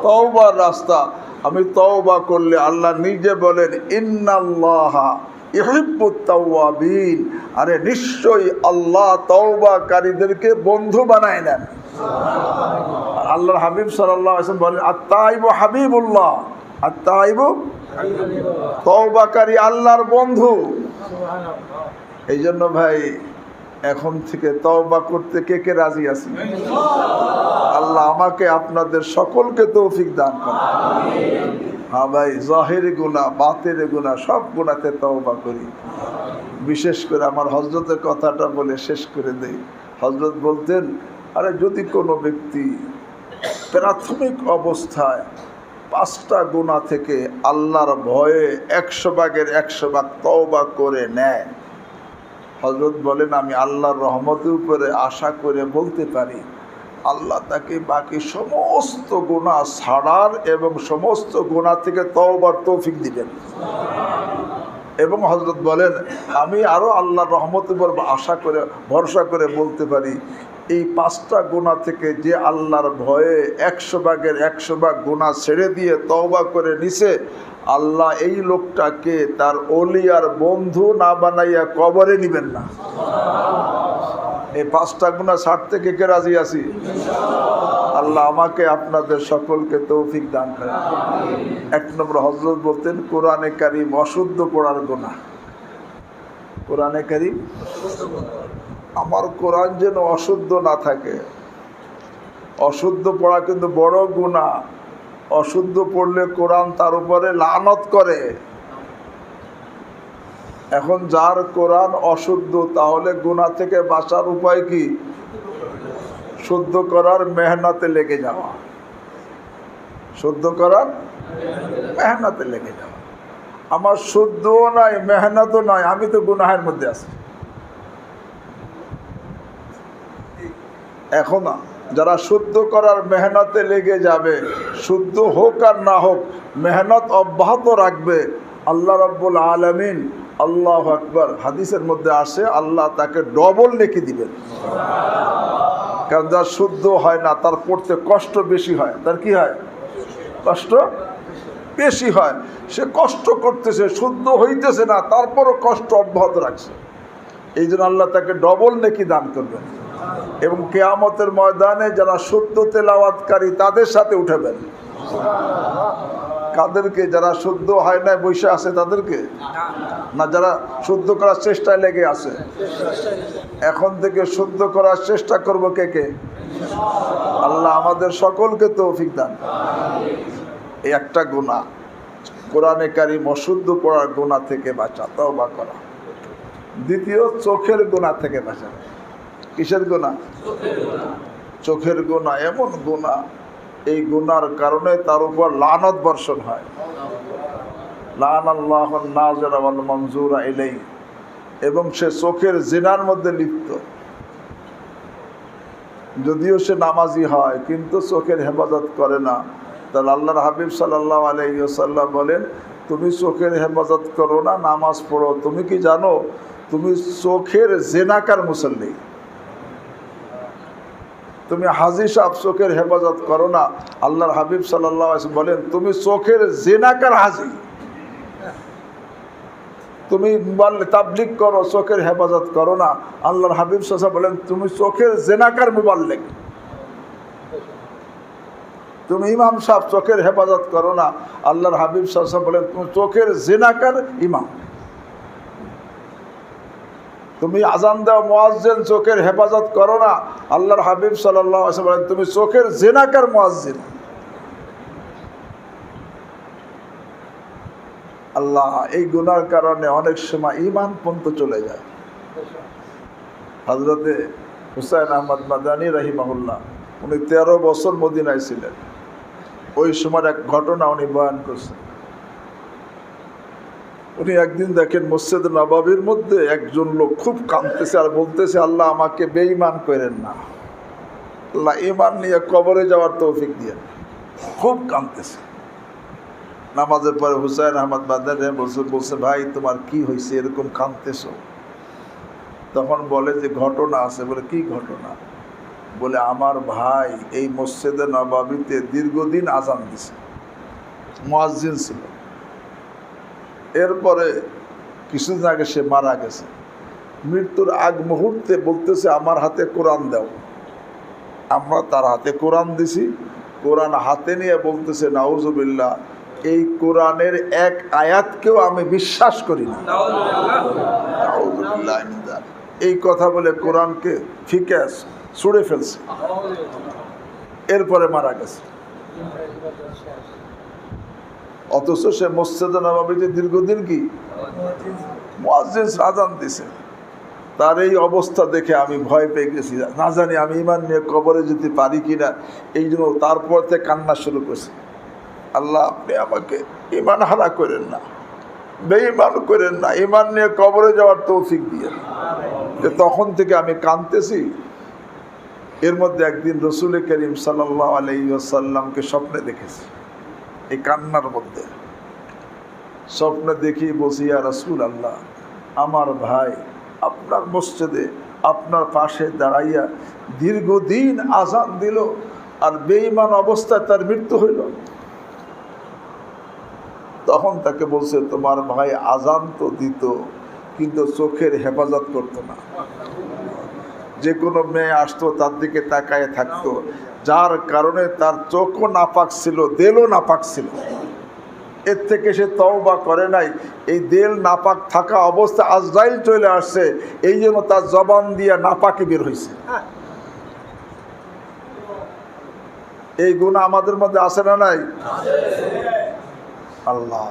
তওবার রাস্তা। আমি তওবা করলে আল্লাহ নিজে বলেন ইন্নাল্লাহা ইউহিব্বুত তাওয়াবিন, আরে নিশ্চয়ই আল্লাহ তওবাকারীদেরকে বন্ধু বানায় নেন। আল্লাহর হাবিব সাল্লাল্লাহু আলাইহি ওয়াসাল্লাম বলেন আত-তাইবু হাবিবুল্লাহ, আত-তাইবু তওবাকারী আল্লাহর বন্ধু। এই জন্য ভাই এখন থেকে তওবা করতে কে কে রাজি আছি? আল্লাহ আমাকে আপনাদের সকলকে তৌফিক দান করেন। হ্যাঁ ভাই, জাহিরি গুনাহ বাতিনি গুনাহ সব গুনাহতে তওবা করি। বিশেষ করে আমার হযরতের কথাটা বলে শেষ করে দেই। হযরত বলতেন, আরে যদি কোনো ব্যক্তি প্রাথমিক অবস্থায় 5টা গুনাহ থেকে আল্লাহর ভয়ে 100 ভাগের 100 ভাগ তওবা করে নেয়, হযরত বলেন আমি আল্লাহর রহমতের উপরে আশা করে বলতে পারি আল্লাহ তাকে বাকি সমস্ত গুনাহ ছাড়ার এবং সমস্ত গুনাহ থেকে তওবার তৌফিক দিবেন। এবং হযরত বলেন আমি আরও আল্লাহর রহমতের উপর আশা করে ভরসা করে বলতে পারি এই 5টা গুনাহ থেকে যে আল্লাহর ভয়ে 100 ভাগের 100 ভাগ গুনাহ ছেড়ে দিয়ে তওবা করে নিছে, আল্লাহ এই লোকটাকে তার ওলি আর বন্ধু না বানাইয়া কবরে নিবেন না। এই 5টা গুনাহ ছাড়তে কে কে রাজি আছি? আল্লাহ আমাকে আপনাদের সকলকে তৌফিক দান করেন। 1 নম্বর হযরত বলতেন কোরআনে কারীম অশুদ্ধ পড়ার গুনাহ। কোরআনে কারীম, আমার কোরআন যেন অশুদ্ধ না থাকে। অশুদ্ধ পড়া কিন্তু বড় গুনাহ। অশুদ্ধ পড়লে কোরআন তার উপরে লানত করে। এখন যার কোরআন অশুদ্ধ, তাহলে গুনাহ থেকে বাঁচার উপায় কি? শুদ্ধ করার মেহনতে লেগে যাওয়া। শুদ্ধ করার মেহনতে লেগে যাওয়া। আমার শুদ্ধও নাই মেহনতও নাই, আমি তো গুনাহের মধ্যে আছি। এখন যারা শুদ্ধ করার মেহনতে লেগে যাবে, শুদ্ধ হোক আর না হোক মেহনত অব্যাহত রাখবে, আল্লাহ রাব্বুল আলামিন, আল্লাহু আকবার, হাদিসের মধ্যে আসে আল্লাহ তাকে ডবল নেকি দিবেন। কারণ যার শুদ্ধ হয় না তার পড়তে কষ্ট বেশি হয়। তার কি হয়? কষ্ট বেশি হয়। সে কষ্ট করতেছে, শুদ্ধ হইতেছে না, তারপরও কষ্ট অব্যাহত রাখছে। এই জন্য আল্লাহ তাকে ডবল নেকি দান করবেন। এবং কিয়ামতের ময়দানে যারা শুদ্ধ তেলাওয়াতকারী তাদের সাথে উঠাবেন। কাদেরকে? যারা শুদ্ধ হয় না বসে আছে তাদেরকে না, যারা শুদ্ধ করার চেষ্টায় লেগে আছে। এখন থেকে শুদ্ধ করার চেষ্টা করব কে কে? আল্লাহ আমাদের সকলকে তৌফিক দান। এই একটা গুনাহ, কোরআনে কারীম অশুদ্ধ পড়ার গুনাহ থেকে বাঁচা, তওবা করা। দ্বিতীয়, চোখের গুনাহ থেকে বাঁচা। কিসের গুনাহ? চোখের গুনাহ এমন গুনাহ, এই গুনার কারণে তার উপর লানত বর্ষণ হয়। লানাল্লাহুন নাযিরা ওয়াল মানজুরা ইলাইহি, এবং সে চোখের জিনার মধ্যে লিপ্ত। যদিও সে নামাজি হয় কিন্তু চোখের হেফাজত করে না। তাহলে আল্লাহর হাবিব সাল্লাল্লাহু আলাইহি ওয়াসাল্লাম বলেন, তুমি চোখের হেফাজত করো না, নামাজ পড়ো। তুমি কি জানো তুমি চোখের জেনাকার মুসল্লি? তুমি হাজি সাহেব চোখের হেফাজত করো না, আল্লাহর হাবিব সাল্লাল্লাহু আলাইহি ওয়াসাল্লাম বলেন তুমি চোখের জেনাকার হাজি। তুমি তাবলীগ করো, চোখের হেফাজত করো না, আল্লাহর হাবিব সাল্লাল্লাহু আলাইহি ওয়াসাল্লাম বলেন তুমি চোখের জেনাকার মুবাল্লিগ। তুমি ইমাম সাহেব চোখের হেফাজত করো না, আল্লাহর হাবিব সাল্লাল্লাহু আলাইহি ওয়াসাল্লাম বলেন তুমি চোখের জেনাকার ইমাম। তুমি আজান দাও মুয়াজ্জিন চোখের হেফাজত করো না, আল্লাহর হাবিব সাল্লাল্লাহু আলাইহি ওয়াসাল্লাম বলেন তুমি চোখের জেনাকার মুয়াজ্জিন। আল্লাহ, এই গুনার কারণে অনেক সময় ঈমান পর্যন্ত চলে যায়। হযরতে হুসাইন আহমদ মাদানী রাহিমাহুল্লাহ, উনি 13 বছর মদিনায় ছিলেন। ওই সময় এক ঘটনা উনি বয়ান করছেন। উনি একদিন দেখেন মসজিদ নববীর মধ্যে একজন লোক খুব কাঁদতেছে আর বলতেছে, আল্লাহ আমাকে বেঈমান করেন না, আল্লাহ ঈমান নিয়ে কবরে যাওয়ার তৌফিক দিয়েন। খুব কাঁদতেছে। নামাজের পরে হুসাইন আহমদ মাদানী বলছে, ভাই তোমার কি হয়েছে এরকম কাঁদতেছো? তখন বলে যে ঘটনা আছে। বলে কি ঘটনা? বলে আমার ভাই এই মসজিদে নববীতে দীর্ঘদিন আজান দিছে, মুয়াজ্জিন ছিল। এরপরে কিছুদিন আগে সে মারা গেছে। মৃত্যুর আগ মুহূর্তে বলতেছে আমার হাতে কোরআন দাও। আমরা তার হাতে কোরআন দিছি। কোরআন হাতে নিয়ে বলতেছে নাউজুবিল্লাহ, এই কোরআনের এক আয়াতকেও আমি বিশ্বাস করি না। এই কথা বলে কোরআনকে ফিকে ছুঁড়ে ফেলছে, এরপরে মারা গেছে। অথচ সে মসজিদে নববীতে দীর্ঘদিন কি মুয়াজ্জিন আযান দিছে। তার এই অবস্থা দেখে আমি ভয় পেয়ে গেছি, না জানি আমি ঈমান নিয়ে কবরে যেতে পারি কিনা। এই জন্য তারপর থেকে কান্না শুরু করছি, আল্লাহ আপনি আমাকে ঈমান হারা করেন না, বেঈমান করেন না, ঈমান নিয়ে কবরে যাওয়ার তৌফিক দিয়ে। তখন থেকে আমি কাঁদতেছি। এর মধ্যে একদিন রসুল করিম সাল্লাল্লাহু আলাইহি ওয়াসাল্লামকে স্বপ্নে দেখেছি। এই কান্নার মধ্যে স্বপ্নে দেখি বসি, ইয়া রাসূলুল্লাহ, আমার ভাই আপনার মসজিদে আপনার পাশে দাঁড়াইয়া দীর্ঘদিন আযান দিল, আর বেঈমান অবস্থায় তার মৃত্যু হইল। তখন তাকে বলছে, তোমার ভাই আযান তো দিত কিন্তু চোখের হেফাজত করতো না। যে কোনো মেয়ে আসতো তার দিকে তাকায় থাকতো, যার কারণে তার চোখও নাপাক ছিল, দেলও নাপাক ছিল। এর থেকে সে তওবা করে নাই। এই দেল নাপাক থাকা অবস্থায় আজরাইল চলে আসছে, এই জন্য তার জবান দিয়ে নাপাকি বের হয়েছে। এই গুনাহ আমাদের মধ্যে আছে না নাই? আল্লাহ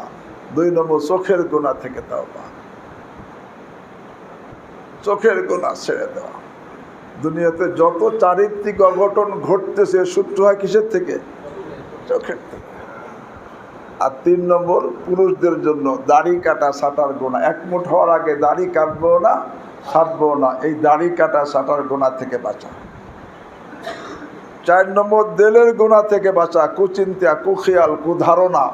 2 নম্বর চোখের গুনাহ থেকে তওবা, চোখের গুনাহ ছেড়ে দেওয়া। দুনিয়াতে যত চারিত্রিক অঘটন ঘটতেছে সূত্র হয় কিসের থেকে? চোখের থেকে। আর 3 নম্বর পুরুষদের জন্য দাড়ি কাটা ছাটার গুনাহ। একমুঠ হওয়ার আগে দাড়ি কাটবো না, ছাটবো না, এই দাড়ি কাটা ছাটার গুনাহ থেকে বাঁচা। 4 নম্বর দেলের গুনাহ থেকে বাঁচা, কুচিন্তা, কুখিয়াল, কুধারণা,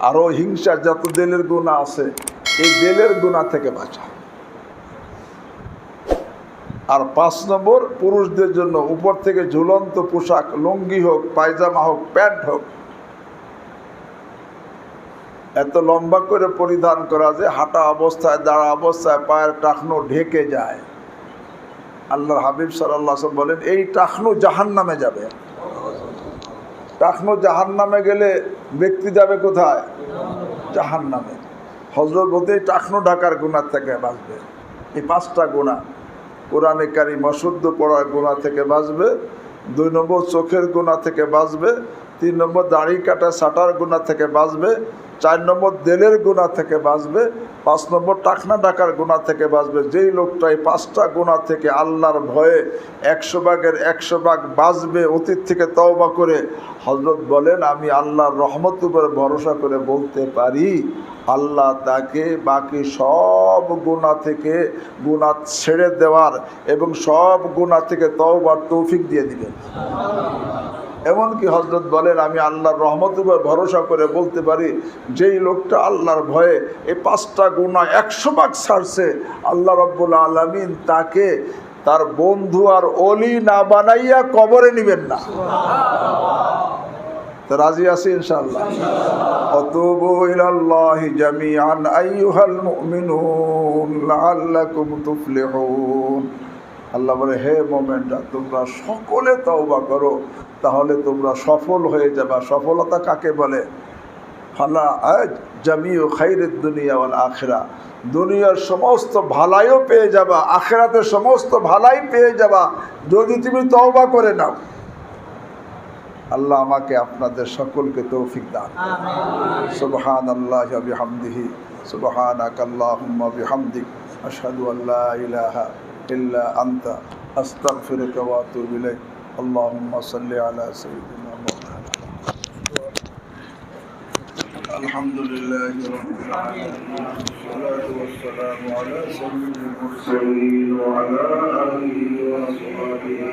আরও হিংসা, যত দেলের গুনাহ আছে এই দেলের গুনাহ থেকে বাঁচা। আর 5 নম্বর পুরুষদের জন্য উপর থেকে ঝুলন্ত পোশাক, লুঙ্গি হোক, পায়জামা হোক, প্যান্ট হোক, এত লম্বা করে পরিধান করা যে হাঁটা অবস্থায়, দাঁড়া অবস্থায় পায়ের টাকনো ঢেকে যায়। আল্লাহর হাবিব সাল্লাল্লাহু আলাইহি ওয়াসাল্লাম বলেন, এই টাকনো জাহান্নামে যাবে। টাকনো জাহান্নামে গেলে ব্যক্তি যাবে কোথায়? জাহান্নামে। হযরত বলতে টাকনো ঢাকার গুনাহ থেকে বাঁচবে। এই 5টা গুনাহ, কোরআনে কারীম অশুদ্ধ পড়ার গুনাহ থেকে বাঁচবে, 2 নম্বর চোখের গুনাহ থেকে বাঁচবে, 3 নম্বর দাড়ি কাটা ছাটার গুনাহ থেকে বাঁচবে, 4 নম্বর দেলের গুনাহ থেকে বাঁচবে, 5 নম্বর টাকনা ডাকার গুনাহ থেকে বাঁচবে। যেই লোকটা এই 5টা গুনাহ থেকে আল্লাহর ভয়ে 100 ভাগের 100 ভাগ বাঁচবে, অতীত থেকে তওবা করে, হযরত বলেন আমি আল্লাহর রহমত উপরে ভরসা করে বলতে পারি আল্লাহ তাকে বাকি সব গুনাহ থেকে গুনাহ ছেড়ে দেওয়ার এবং সব গুনাহ থেকে তওবার তৌফিক দিয়ে দিবেন। এমনকি হযরত বলেন আমি আল্লাহর রহমতের উপর ভরসা করে বলতে পারি যেই লোকটা আল্লাহর ভয়ে এই 5টা গুনাহ 100 ভাগ ছাড়ছে, আল্লাহ রাব্বুল আলামিন তাকে তার বন্ধু আর ওলি না বানাইয়া কবরে নেবেন না। তো রাজি আছি ইনশাআল্লাহ? আতুবু ইলাল্লাহি জামিআন আইয়ুহাল মুমিনুন লাআল্লাকুম তুফলিহুন। আল্লাহ বলে, হে মুমিনরা তোমরা সকলে তওবা করো, তাহলে তোমরা সফল হয়ে যাবে। সফলতা কাকে বলে? ফালা জামিউ খাইরিদ দুনিয়া ওয়াল আখিরা, দুনিয়ার সমস্ত ভালাইও পেয়ে যাবা, আখিরাতের সমস্ত ভালাই পেয়ে যাবা যদি তুমি তওবা করে নাও। আল্লাহ আমাকে আপনাদের সকলকে তৌফিক দান। সুবহানাল্লাহি ওয়া বিহামদিহি, সুবহানাকাল্লাহুম্মা বিহামদিক, আশহাদু আল্লা ইলাহা ইল্লা আনতা, আস্তাগফিরুকা ওয়া আতুবু ইলাইক। আল্লাহুম্মা সাল্লি আলা সাইয়্যিদিনা মুহাম্মাদ। আলহামদুলিল্লাহি রাব্বিল আলামিন, ওয়াসসালাতু ওয়াসসালামু আলা সাইয়্যিদিল মুরসালিন ওয়া আলা আলিহি ওয়া সাহবিহি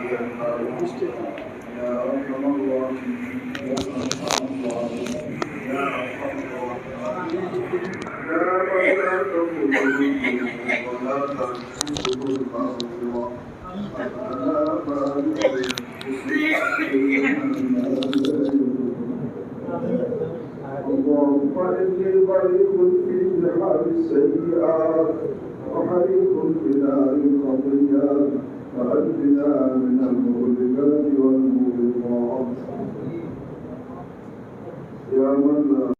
আজমাইন। يا أرحم الراحمين يا أرحم الراحمين يا أرحم الراحمين يا من لا تقبل ولا تنسه المغفرة ولا بارك اللهم إني غريق في بحار السيئات وحريق في نار الخطيئات وأنجنا من المغلقات والموبقات يا من لا